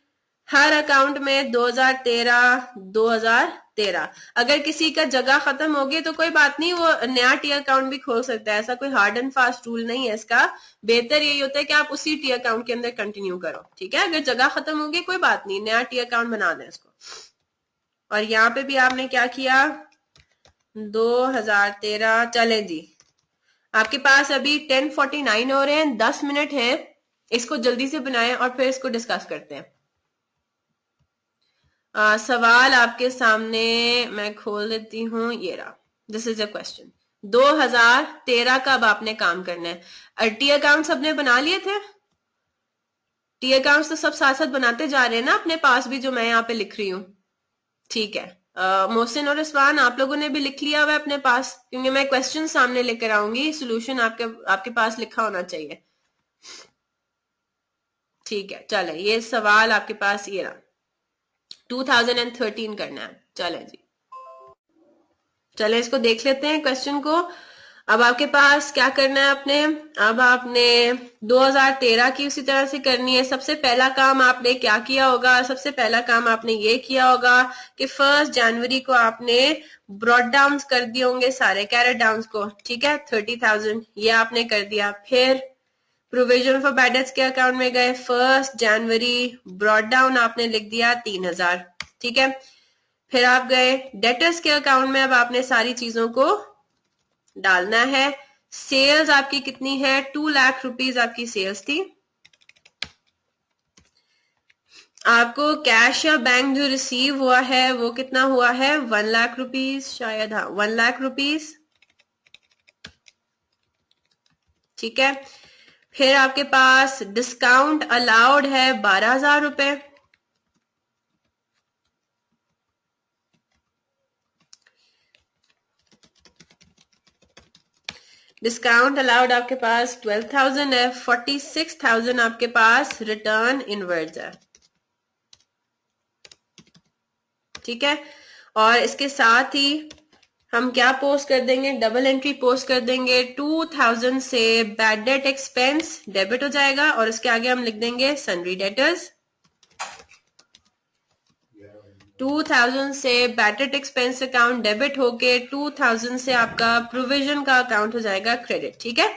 हर अकाउंट में 2013। अगर किसी का जगह खत्म हो गई तो कोई बात नहीं, वो नया टी अकाउंट भी खोल सकता है, ऐसा कोई हार्ड एंड फास्ट रूल नहीं है इसका। बेहतर यही होता है कि आप उसी टी अकाउंट के अंदर कंटिन्यू करो, ठीक है। अगर जगह खत्म हो गई कोई बात नहीं, नया टी अकाउंट बना दें इसको। और यहाँ पे भी आपने क्या किया, 2013। चले जी, आपके पास अभी 10:49 हो रहे हैं, 10 मिनट है, इसको जल्दी से बनाएं और फिर इसको डिस्कस करते हैं। सवाल आपके सामने मैं खोल देती हूँ, ये रहा, दिस इज अ क्वेश्चन। 2013 का अब आपने काम करना है। टी अकाउंट सबने बना लिए थे, टी अकाउंट तो सब साथ साथ बनाते जा रहे हैं ना अपने पास भी, जो मैं यहाँ पे लिख रही हूँ, ठीक है। मोहसिन और उस्मान, आप लोगों ने भी लिख लिया हुआ है अपने पास? क्योंकि मैं क्वेश्चन सामने लेकर आऊंगी, सोल्यूशन आपके आपके पास लिखा होना चाहिए। ठीक है, चले, ये सवाल आपके पास ये रहा, 2013 करना है। चले जी, चले इसको देख लेते हैं क्वेश्चन को। अब आपके पास क्या करना है आपने, अब आपने 2013 की उसी तरह से करनी है। सबसे पहला काम आपने क्या किया होगा, सबसे पहला काम आपने ये किया होगा कि 1 जनवरी को आपने ब्रॉड डाउन कर दिए होंगे सारे कैरेट डाउन को, ठीक है, 30,000 ये आपने कर दिया। फिर प्रोविजन फॉर बैड डेट्स के अकाउंट में गए, 1 जनवरी ब्रॉड डाउन आपने लिख दिया 3,000, ठीक है। फिर आप गए डेटर्स के अकाउंट में, अब आपने सारी चीजों को डालना है। सेल्स आपकी कितनी है, 2 लाख रुपीज आपकी सेल्स थी। आपको कैश या बैंक जो रिसीव हुआ है वो कितना हुआ है, 1 लाख रुपीज, शायद, हाँ 1 लाख रुपीज, ठीक है। फिर आपके पास डिस्काउंट अलाउड है 12,000 रुपए, डिस्काउंट अलाउड आपके पास 12,000 है, 46,000 आपके पास रिटर्न इनवर्ड्स है, ठीक है। और इसके साथ ही हम क्या पोस्ट कर देंगे, डबल एंट्री पोस्ट कर देंगे, 2,000 से बैड डेट एक्सपेंस डेबिट हो जाएगा और इसके आगे हम लिख देंगे सन्ड्री डेटर्स। 2,000 से bad debt expense account debit होके 2,000 से आपका प्रोविजन का अकाउंट हो जाएगा क्रेडिट, ठीक है।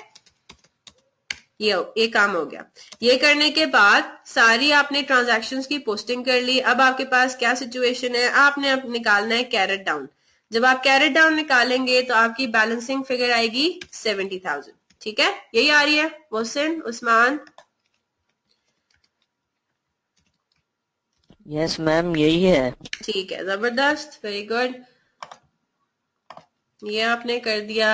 ये काम हो गया। ये करने के बाद सारी आपने ट्रांजैक्शंस की पोस्टिंग कर ली। अब आपके पास क्या सिचुएशन है, आपने अब निकालना है कैरेट डाउन। जब आप कैरेट डाउन निकालेंगे तो आपकी बैलेंसिंग फिगर आएगी 70,000, ठीक है। यही आ रही है मोहसिन, उस्मान? यस मैम, यही है। ठीक है, जबरदस्त, वेरी गुड, ये आपने कर दिया।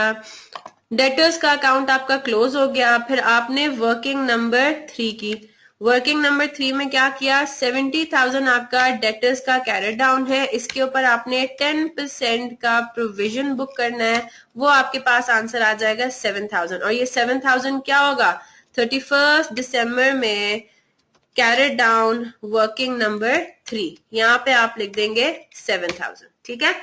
डेटर्स का अकाउंट आपका क्लोज हो गया। फिर आपने वर्किंग नंबर 3 की, वर्किंग नंबर 3 में क्या किया, 70,000 आपका डेटर्स का कैरेट डाउन है, इसके ऊपर आपने 10% का प्रोविजन बुक करना है, वो आपके पास आंसर आ जाएगा 7,000। और ये 7,000 क्या होगा, 31 दिसंबर में कैरेट डाउन वर्किंग नंबर 3, यहाँ पे आप लिख देंगे 7,000, ठीक है।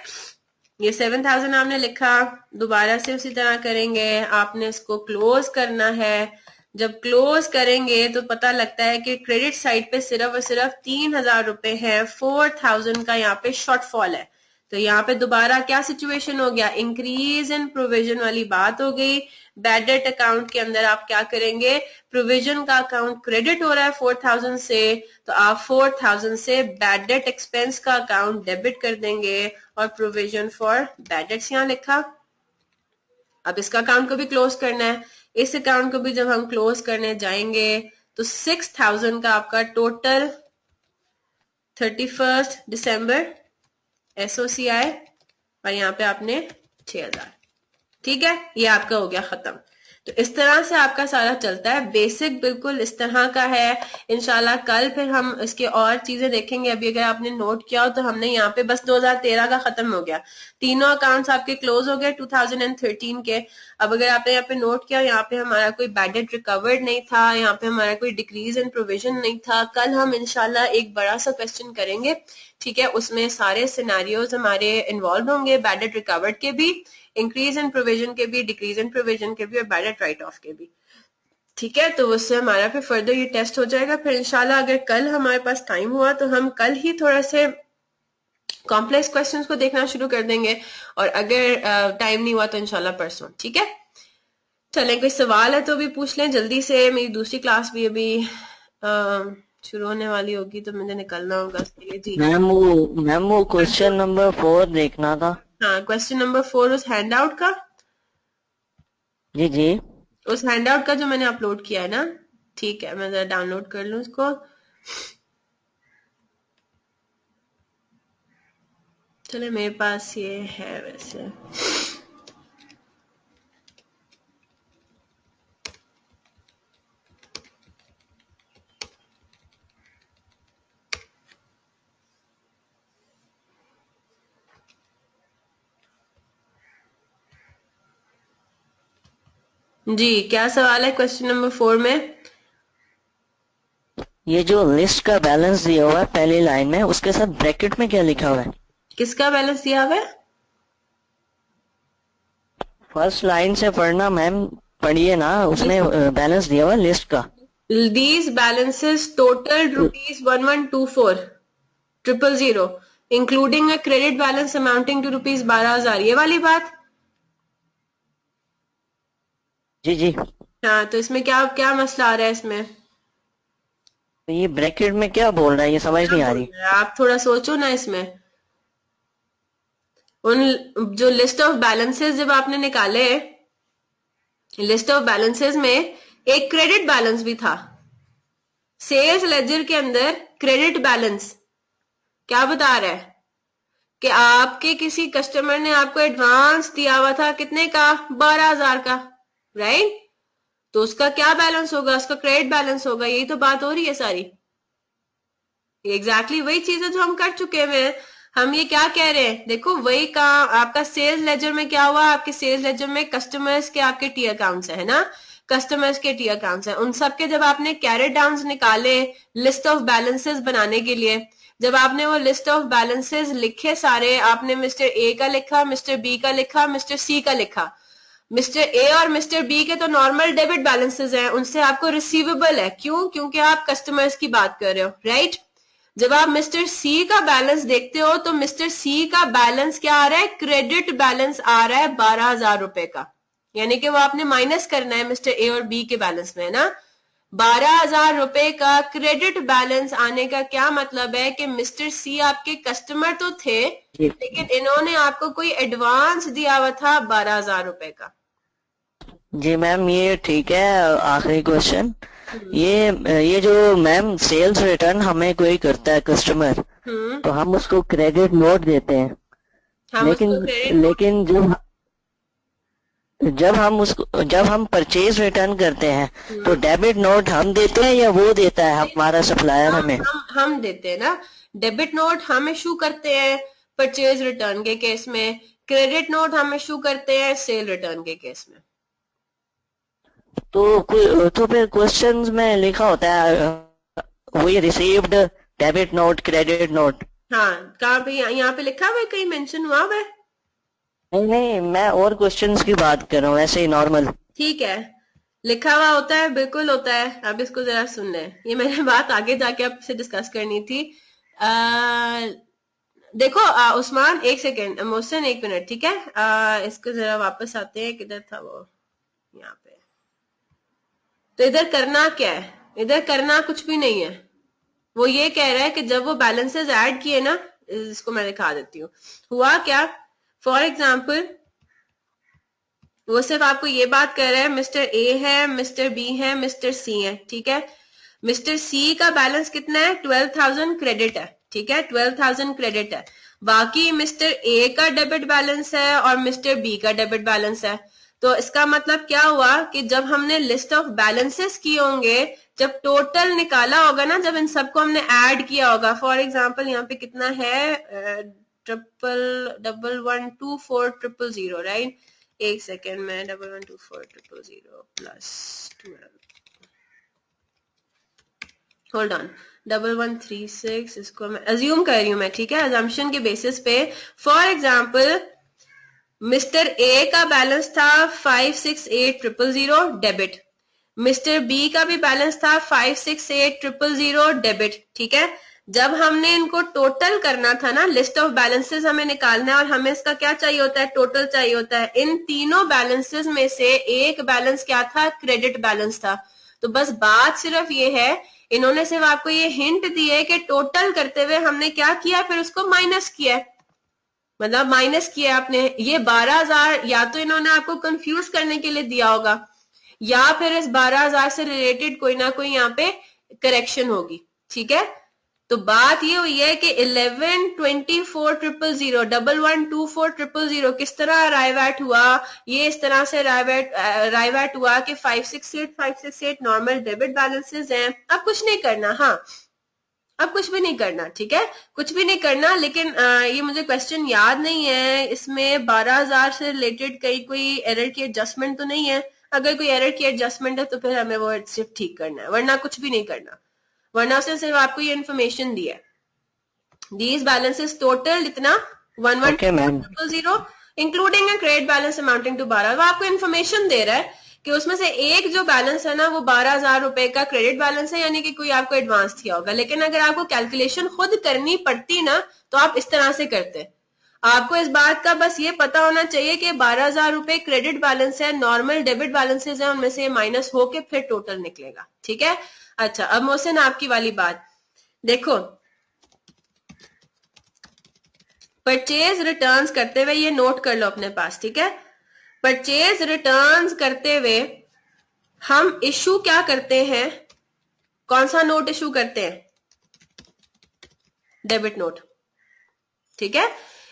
ये 7,000 आपने लिखा, दोबारा से उसी तरह करेंगे, आपने इसको क्लोज करना है। जब क्लोज करेंगे तो पता लगता है कि क्रेडिट साइड पे सिर्फ और सिर्फ 3,000 रुपए है, 4,000 का यहाँ पे शॉर्टफॉल है। तो यहाँ पे दोबारा क्या सिचुएशन हो गया, इंक्रीज इन प्रोविजन वाली बात हो गई। बैड डेट अकाउंट के अंदर आप क्या करेंगे, प्रोविजन का अकाउंट क्रेडिट हो रहा है 4,000 से, तो आप 4,000 से बैड डेट एक्सपेंस का अकाउंट डेबिट कर देंगे और प्रोविजन फॉर बैड डेट्स यहाँ लिखा। अब इसका अकाउंट को भी क्लोज करना है। इस अकाउंट को भी जब हम क्लोज करने जाएंगे तो 6,000 का आपका टोटल 31 दिसंबर एसओसीआई, और यहाँ पे आपने 6,000, ठीक है। ये आपका हो गया खत्म। तो इस तरह से आपका सारा चलता है, बेसिक बिल्कुल इस तरह का है। इंशाल्लाह कल फिर हम इसके और चीजें देखेंगे। अभी अगर आपने नोट किया हो तो हमने यहाँ पे बस 2013 का खत्म हो गया, तीनों अकाउंट्स आपके क्लोज हो गए 2013 के। अब अगर आपने यहाँ पे नोट किया, यहाँ पे हमारा कोई बैड डेट रिकवर्ड नहीं था, यहाँ पे हमारा कोई डिक्रीज इन प्रोविजन नहीं था। कल हम इंशाल्लाह एक बड़ा सा क्वेश्चन करेंगे, ठीक है, उसमें सारे सिनेरियोज हमारे इन्वॉल्व होंगे, बैड डेट रिकवर्ड के भी, इंक्रीज इन प्रोविजन के भी, डिक्रीज इन प्रोविजन के भी, और बैड डेट राइट ऑफ के भी, ठीक है। तो उससे हमारा फिर फर्दर ये टेस्ट हो जाएगा। फिर इंशाल्लाह अगर कल हमारे पास टाइम हुआ तो हम कल ही थोड़ा से कॉम्प्लेक्स क्वेश्चंस को देखना शुरू कर देंगे, और अगर टाइम नहीं हुआ तो इंशाल्लाह परसों, ठीक है। चलें, कोई सवाल है तो अभी पूछ लें जल्दी से, मेरी दूसरी क्लास भी अभी शुरू होने वाली होगी तो मुझे निकलना होगा उसके लिए जी। मैम वो क्वेश्चन नंबर 4 देखना था। हाँ, क्वेश्चन नंबर 4 उस हैंड आउट का, जी जी। उस हैंड आउट का जो मैंने अपलोड किया है ना, ठीक है, मैं जरा डाउनलोड कर लूँ उसको। चले, मेरे पास ये है वैसे, जी, क्या सवाल है क्वेश्चन नंबर 4 में? ये जो लिस्ट का बैलेंस दिया हुआ है पहली लाइन में, उसके साथ ब्रैकेट में क्या लिखा हुआ है? किसका बैलेंस दिया हुआ है? फर्स्ट लाइन से पढ़ना मैम, पढ़िए ना, उसमें बैलेंस दिया हुआ है लिस्ट का। These balances totaled rupees 1124,000 including a credit balance amounting to rupees 12,000, ये वाली बात। जी जी। हाँ, तो इसमें क्या क्या मसला आ रहा है इसमें? तो ये ब्रैकेट में क्या बोल रहा है, ये समझ क्या नहीं आ बोल रही। रहा है? आप थोड़ा सोचो ना इसमें। उन जो लिस्ट ऑफ बैलेंसेस जब आपने निकाले, लिस्ट ऑफ बैलेंसेस में एक क्रेडिट बैलेंस भी था। सेल्स लेजर के अंदर क्रेडिट बैलेंस क्या बता रहा है कि आपके किसी कस्टमर ने आपको एडवांस दिया हुआ था, कितने का? 12,000 का, राइट? तो उसका क्या बैलेंस होगा? उसका क्रेडिट बैलेंस होगा। यही तो बात हो रही है सारी। एग्जैक्टली वही चीजें जो हम कर चुके हैं। हम ये क्या कह रहे हैं, देखो वही का आपका सेल्स लेजर में क्या हुआ, आपके सेल्स लेजर में कस्टमर्स के आपके टी अकाउंट्स है ना, कस्टमर्स के टी अकाउंट्स है, उन सब के जब आपने कैरेट डाउन्स निकाले लिस्ट ऑफ बैलेंसेस बनाने के लिए, जब आपने वो लिस्ट ऑफ बैलेंसेस लिखे सारे, आपने मिस्टर ए का लिखा, मिस्टर बी का लिखा, मिस्टर सी का लिखा। मिस्टर ए और मिस्टर बी के तो नॉर्मल डेबिट बैलेंसेस हैं, उनसे आपको रिसीवेबल है। क्यों? क्योंकि आप कस्टमर्स की बात कर रहे हो, राइट? जब आप मिस्टर सी का बैलेंस देखते हो तो मिस्टर सी का बैलेंस क्या आ रहा है? क्रेडिट बैलेंस आ रहा है 12,000 रुपए का, यानी कि वो आपने माइनस करना है मिस्टर ए और बी के बैलेंस में, है ना। 12,000 रुपए का क्रेडिट बैलेंस आने का क्या मतलब है कि मिस्टर सी आपके कस्टमर तो थे, लेकिन इन्होंने आपको कोई एडवांस दिया हुआ था 12,000 रुपए का। जी मैम, ये ठीक है। आखिरी क्वेश्चन, ये जो मैम सेल्स रिटर्न हमें कोई करता है कस्टमर, तो हम उसको क्रेडिट नोट देते हैं, हम लेकिन उसको क्रेडिट लेकिन जब हम परचेज रिटर्न करते हैं तो डेबिट नोट हम देते हैं या वो देता है हमारा सप्लायर हमें? हम देते हैं ना। डेबिट नोट हम इशू करते हैं परचेज रिटर्न के केस में, क्रेडिट नोट हम इशू करते हैं सेल रिटर्न के केस में। तो फिर क्वेश्चंस में लिखा होता है we received debit note, credit note. हाँ, कहाँ पे? यहाँ पे लिखा हुआ है, कहीं मेंशन हुआ हुआ है? नहीं नहीं, मैं और क्वेश्चंस की बात कर रहा हूँ, ऐसे ही नॉर्मल। ठीक है, लिखा हुआ होता है, बिल्कुल होता है। अब इसको जरा सुन लें, ये मैंने बात आगे जाके आपसे डिस्कस करनी थी। देखो उस्मान, एक सेकेंड, मोहसिन एक मिनट, ठीक है। इसको जरा वापस आते हैं, किधर था वो? यहाँ पे। तो इधर करना क्या है? इधर करना कुछ भी नहीं है। वो ये कह रहा है कि जब वो बैलेंसेस ऐड किए ना, इसको मैं दिखा देती हूँ हुआ क्या। फॉर एग्जाम्पल, वो सिर्फ आपको ये बात कर रहा है, मिस्टर ए है, मिस्टर बी है, मिस्टर सी है, ठीक है। मिस्टर सी का बैलेंस कितना है? 12,000 क्रेडिट है, ठीक है, 12,000 क्रेडिट है। बाकी मिस्टर ए का डेबिट बैलेंस है और मिस्टर बी का डेबिट बैलेंस है। तो इसका मतलब क्या हुआ कि जब हमने लिस्ट ऑफ बैलेंसेस किए होंगे, जब टोटल निकाला होगा ना, जब इन सबको हमने ऐड किया होगा, फॉर एग्जाम्पल यहाँ पे कितना है, 11,124,000, राइट? एक सेकेंड में, 11,124,000 प्लस 12, होल्ड ऑन, 1136, इसको मैं अज्यूम कर रही हूं मैं, ठीक है, अजम्पशन के बेसिस पे। फॉर एग्जाम्पल, मिस्टर ए का बैलेंस था 568,000 डेबिट, मिस्टर बी का भी बैलेंस था 568,000 डेबिट, ठीक है। जब हमने इनको टोटल करना था ना, लिस्ट ऑफ बैलेंसेस हमें निकालना है और हमें इसका क्या चाहिए होता है? टोटल चाहिए होता है। इन तीनों बैलेंसेस में से एक बैलेंस क्या था? क्रेडिट बैलेंस था। तो बस बात सिर्फ ये है, इन्होंने सिर्फ आपको ये हिंट दी है कि टोटल करते हुए हमने क्या किया, फिर उसको माइनस किया, मतलब माइनस किया आपने। ये 12,000 या तो इन्होंने आपको कंफ्यूज करने के लिए दिया होगा, या फिर इस 12,000 से रिलेटेड कोई ना कोई यहाँ पे करेक्शन होगी, ठीक है। तो बात ये हुई है कि 11,24,000, 11,24,000 किस तरह अराइव हुआ? ये इस तरह से अराइव हुआ कि 568 नॉर्मल डेबिट बैलेंसेस हैं। अब कुछ नहीं करना, हाँ, अब कुछ भी नहीं करना, ठीक है, कुछ भी नहीं करना। लेकिन ये मुझे क्वेश्चन याद नहीं है, इसमें 12,000 से रिलेटेड कहीं कोई एरर की एडजस्टमेंट तो नहीं है। अगर कोई एरर की एडजस्टमेंट है तो फिर हमें वो सिर्फ ठीक करना है, वरना कुछ भी नहीं करना, वरना उसने सिर्फ आपको ये इन्फॉर्मेशन दी है, दीज बैलेंसेस टोटल इतना 1100 including a credit balance amounting to 12, वो आपको इन्फॉर्मेशन दे रहा है कि उसमें से एक जो बैलेंस है ना वो 12,000 रुपए का क्रेडिट बैलेंस है, यानी कि कोई आपको एडवांस दिया होगा। लेकिन अगर आपको कैलकुलेशन खुद करनी पड़ती ना तो आप इस तरह से करते। आपको इस बात का बस ये पता होना चाहिए कि 12,000 रुपए क्रेडिट बैलेंस है, नॉर्मल डेबिट बैलेंसेज है, उनमें से माइनस होके फिर टोटल निकलेगा। ठीक है। अच्छा, अब मोहसिन आपकी वाली बात देखो, परचेज रिटर्न्स करते हुए, ये नोट कर लो अपने पास, ठीक है। परचेज रिटर्न्स करते हुए हम इशू क्या करते हैं, कौन सा नोट इशू करते हैं, डेबिट नोट। ठीक है,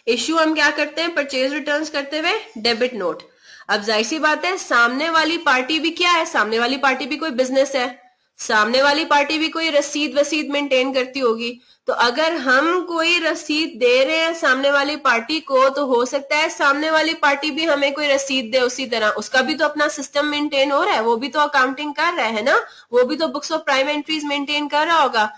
इशू हम क्या करते हैं परचेज रिटर्न्स करते हुए, डेबिट नोट। अब जाहिर सी बात है सामने वाली पार्टी भी क्या है, सामने वाली पार्टी भी कोई बिजनेस है, सामने वाली पार्टी भी कोई रसीद वसीद मेंटेन करती होगी। तो अगर हम कोई रसीद दे रहे हैं सामने वाली पार्टी को, तो हो सकता है सामने वाली पार्टी भी हमें कोई रसीद दे उसी तरह, उसका भी तो अपना सिस्टम मेंटेन हो रहा है, वो भी तो अकाउंटिंग कर रहा है ना, वो भी तो books of prime entries maintain कर रहा होगा।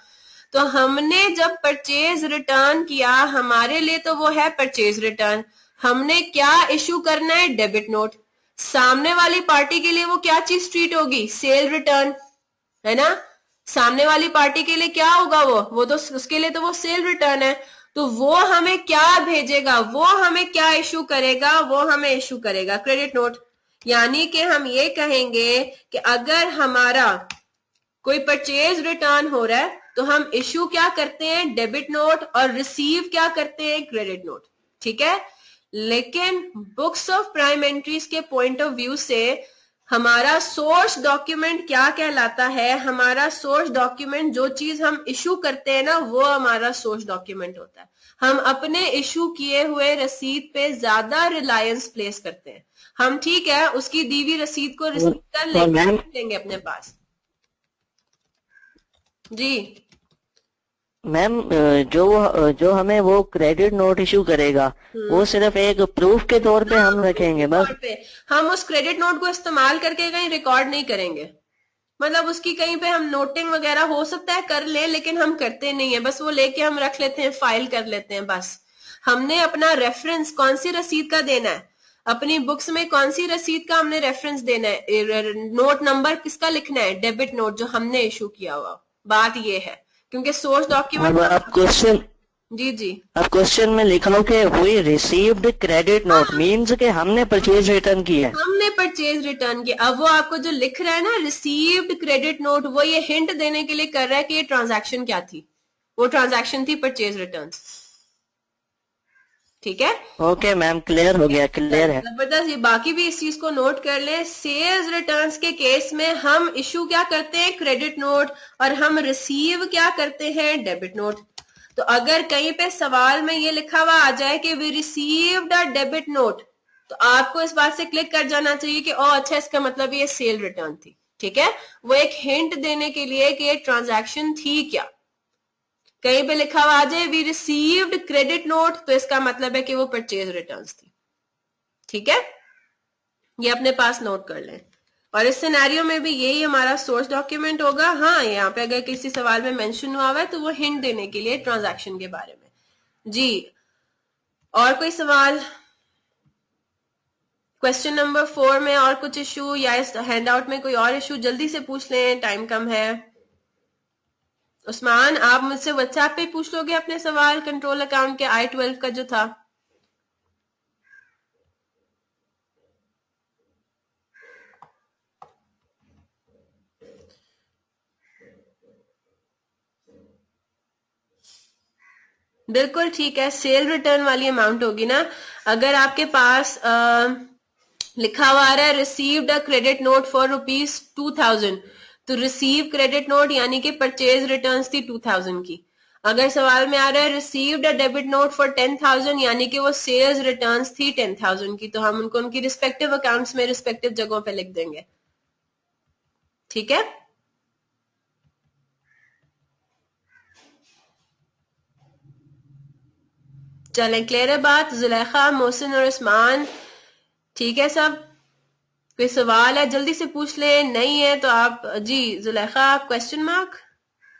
तो हमने जब परचेज रिटर्न किया, हमारे लिए तो वो है परचेज रिटर्न, हमने क्या इशू करना है, डेबिट नोट। सामने वाली पार्टी के लिए वो क्या चीज ट्रीट होगी, सेल रिटर्न, है ना। सामने वाली पार्टी के लिए क्या होगा, वो तो उसके लिए तो वो सेल रिटर्न है। तो वो हमें क्या भेजेगा, वो हमें क्या इशू करेगा, वो हमें इशू करेगा क्रेडिट नोट। यानी कि हम ये कहेंगे कि अगर हमारा कोई परचेज रिटर्न हो रहा है तो हम इशू क्या करते हैं, डेबिट नोट, और रिसीव क्या करते हैं, क्रेडिट नोट। ठीक है। लेकिन बुक्स ऑफ प्राइम एंट्रीज के पॉइंट ऑफ व्यू से हमारा सोर्स डॉक्यूमेंट क्या कहलाता है, हमारा सोर्स डॉक्यूमेंट जो चीज हम इशू करते हैं ना वो हमारा सोर्स डॉक्यूमेंट होता है। हम अपने इशू किए हुए रसीद पे ज्यादा रिलायंस प्लेस करते हैं। हम ठीक है उसकी दी हुई रसीद को रिसीव कर लेंगे अपने पास। जी मैम, जो हमें वो क्रेडिट नोट इशू करेगा वो सिर्फ एक प्रूफ के तौर पे हम रखेंगे बस। पे हम उस क्रेडिट नोट को इस्तेमाल करके कहीं रिकॉर्ड नहीं करेंगे, मतलब उसकी कहीं पे हम नोटिंग वगैरह हो सकता है कर ले, लेकिन हम करते नहीं है, बस वो लेके हम रख लेते हैं, फाइल कर लेते हैं बस। हमने अपना रेफरेंस कौन सी रसीद का देना है, अपनी बुक्स में कौन सी रसीद का हमने रेफरेंस देना है, नोट नंबर किसका लिखना है, डेबिट नोट जो हमने इशू किया हुआ। बात ये है, क्योंकि सोर्स डॉक्यूमेंट। अब आप क्वेश्चन जी जी, अब क्वेश्चन में लिखा हो कि we received credit note means कि हमने परचेज रिटर्न किया है। हमने परचेज रिटर्न किया। अब वो आपको जो लिख रहा है ना रिसीव्ड क्रेडिट नोट, वो ये हिंट देने के लिए कर रहा है कि ये ट्रांजैक्शन क्या थी, वो ट्रांजैक्शन थी परचेज रिटर्न। ठीक है, ओके मैम, क्लियर हो गया, क्लियर है। जबरदस्त। ये बाकी भी इस चीज को नोट कर ले, सेल्स रिटर्न्स के केस में हम इशू क्या करते हैं, क्रेडिट नोट, और हम रिसीव क्या करते हैं, डेबिट नोट। तो अगर कहीं पे सवाल में ये लिखा हुआ आ जाए कि we received a debit note, तो आपको इस बात से क्लिक कर जाना चाहिए कि ओ अच्छा, इसका मतलब ये सेल रिटर्न थी। ठीक है, वो एक हिंट देने के लिए कि ये ट्रांजैक्शन थी क्या। कहीं पे लिखा हुआ आ जाए वी रिसीव्ड क्रेडिट नोट, तो इसका मतलब है कि वो परचेज रिटर्न्स थी। ठीक है, ये अपने पास नोट कर लें। और इस सिनेरियो में भी यही हमारा सोर्स डॉक्यूमेंट होगा। हाँ, यहाँ पे अगर किसी सवाल में मेंशन हुआ है तो वो हिंट देने के लिए ट्रांजैक्शन के बारे में। जी, और कोई सवाल क्वेश्चन नंबर 4 में, और कुछ इशू या इस हैंडआउट में कोई और इशू जल्दी से पूछ लें, टाइम कम है। उस्मान, आप मुझसे व्हाट्सएप पे पूछ लोगे अपने सवाल कंट्रोल अकाउंट के I-12 का जो था। बिल्कुल ठीक है, सेल रिटर्न वाली अमाउंट होगी ना। अगर आपके पास लिखा हुआ आ रहा है received a credit note for ₹2000, तो रिसीव क्रेडिट नोट यानी कि परचेज रिटर्न्स थी 2000 की। अगर सवाल में आ रहा है received a debit note for 10,000 यानी कि वो सेल्स रिटर्न्स थी 10,000 की, तो हम उनको उनकी रिस्पेक्टिव अकाउंट्स में रिस्पेक्टिव जगहों पे लिख देंगे। ठीक है, चलें, क्लियर है बात। जुलेखा, मोहसिन और उस्मान, ठीक है सब। कोई सवाल है जल्दी से पूछ ले, नहीं है तो आप जी जुलेखा क्वेश्चन मार्क।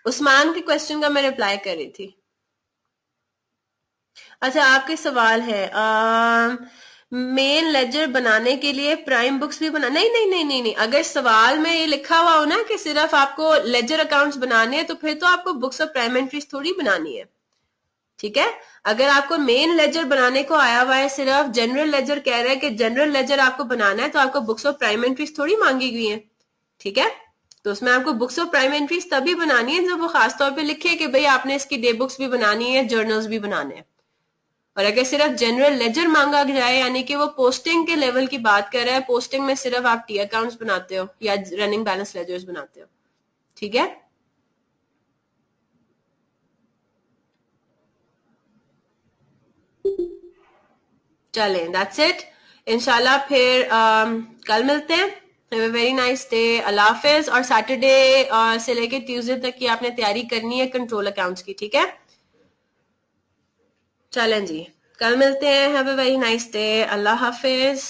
उस्मान के क्वेश्चन का मैं रिप्लाई कर रही थी। अच्छा आपके सवाल है मेन लेजर बनाने के लिए प्राइम बुक्स भी बना, नहीं नहीं नहीं नहीं नहीं, अगर सवाल में ये लिखा हुआ हो ना कि सिर्फ आपको लेजर अकाउंट्स बनाने हैं तो फिर तो आपको बुक्स ऑफ प्राइम एंट्रीज थोड़ी बनानी है, ठीक है। अगर आपको मेन लेजर बनाने को आया हुआ है, सिर्फ जनरल लेजर कह रहा है कि जनरल लेजर आपको बनाना है, तो आपको बुक्स ऑफ प्राइम एंट्रीज थोड़ी मांगी गई है, ठीक है। तो उसमें आपको बुक्स ऑफ प्राइम एंट्रीज तभी बनानी है जब वो खासतौर पे लिखे कि भाई आपने इसकी डे बुक्स भी बनानी है, जर्नल्स भी बनाने हैं। और अगर सिर्फ जनरल लेजर मांगा जाए, यानी कि वो पोस्टिंग के लेवल की बात कर रहा है, पोस्टिंग में सिर्फ आप टी अकाउंट्स बनाते हो या रनिंग बैलेंस लेजर्स बनाते हो, ठीक है। चलें, दैट्स इट। इंशाल्लाह फिर कल मिलते हैं। Have a very nice day, अल्लाह हाफिज। और सैटरडे से लेके ट्यूसडे तक की आपने तैयारी करनी है कंट्रोल अकाउंट्स की, ठीक है। चलें जी, कल मिलते हैं। Have a very nice day, अल्लाह हाफिज।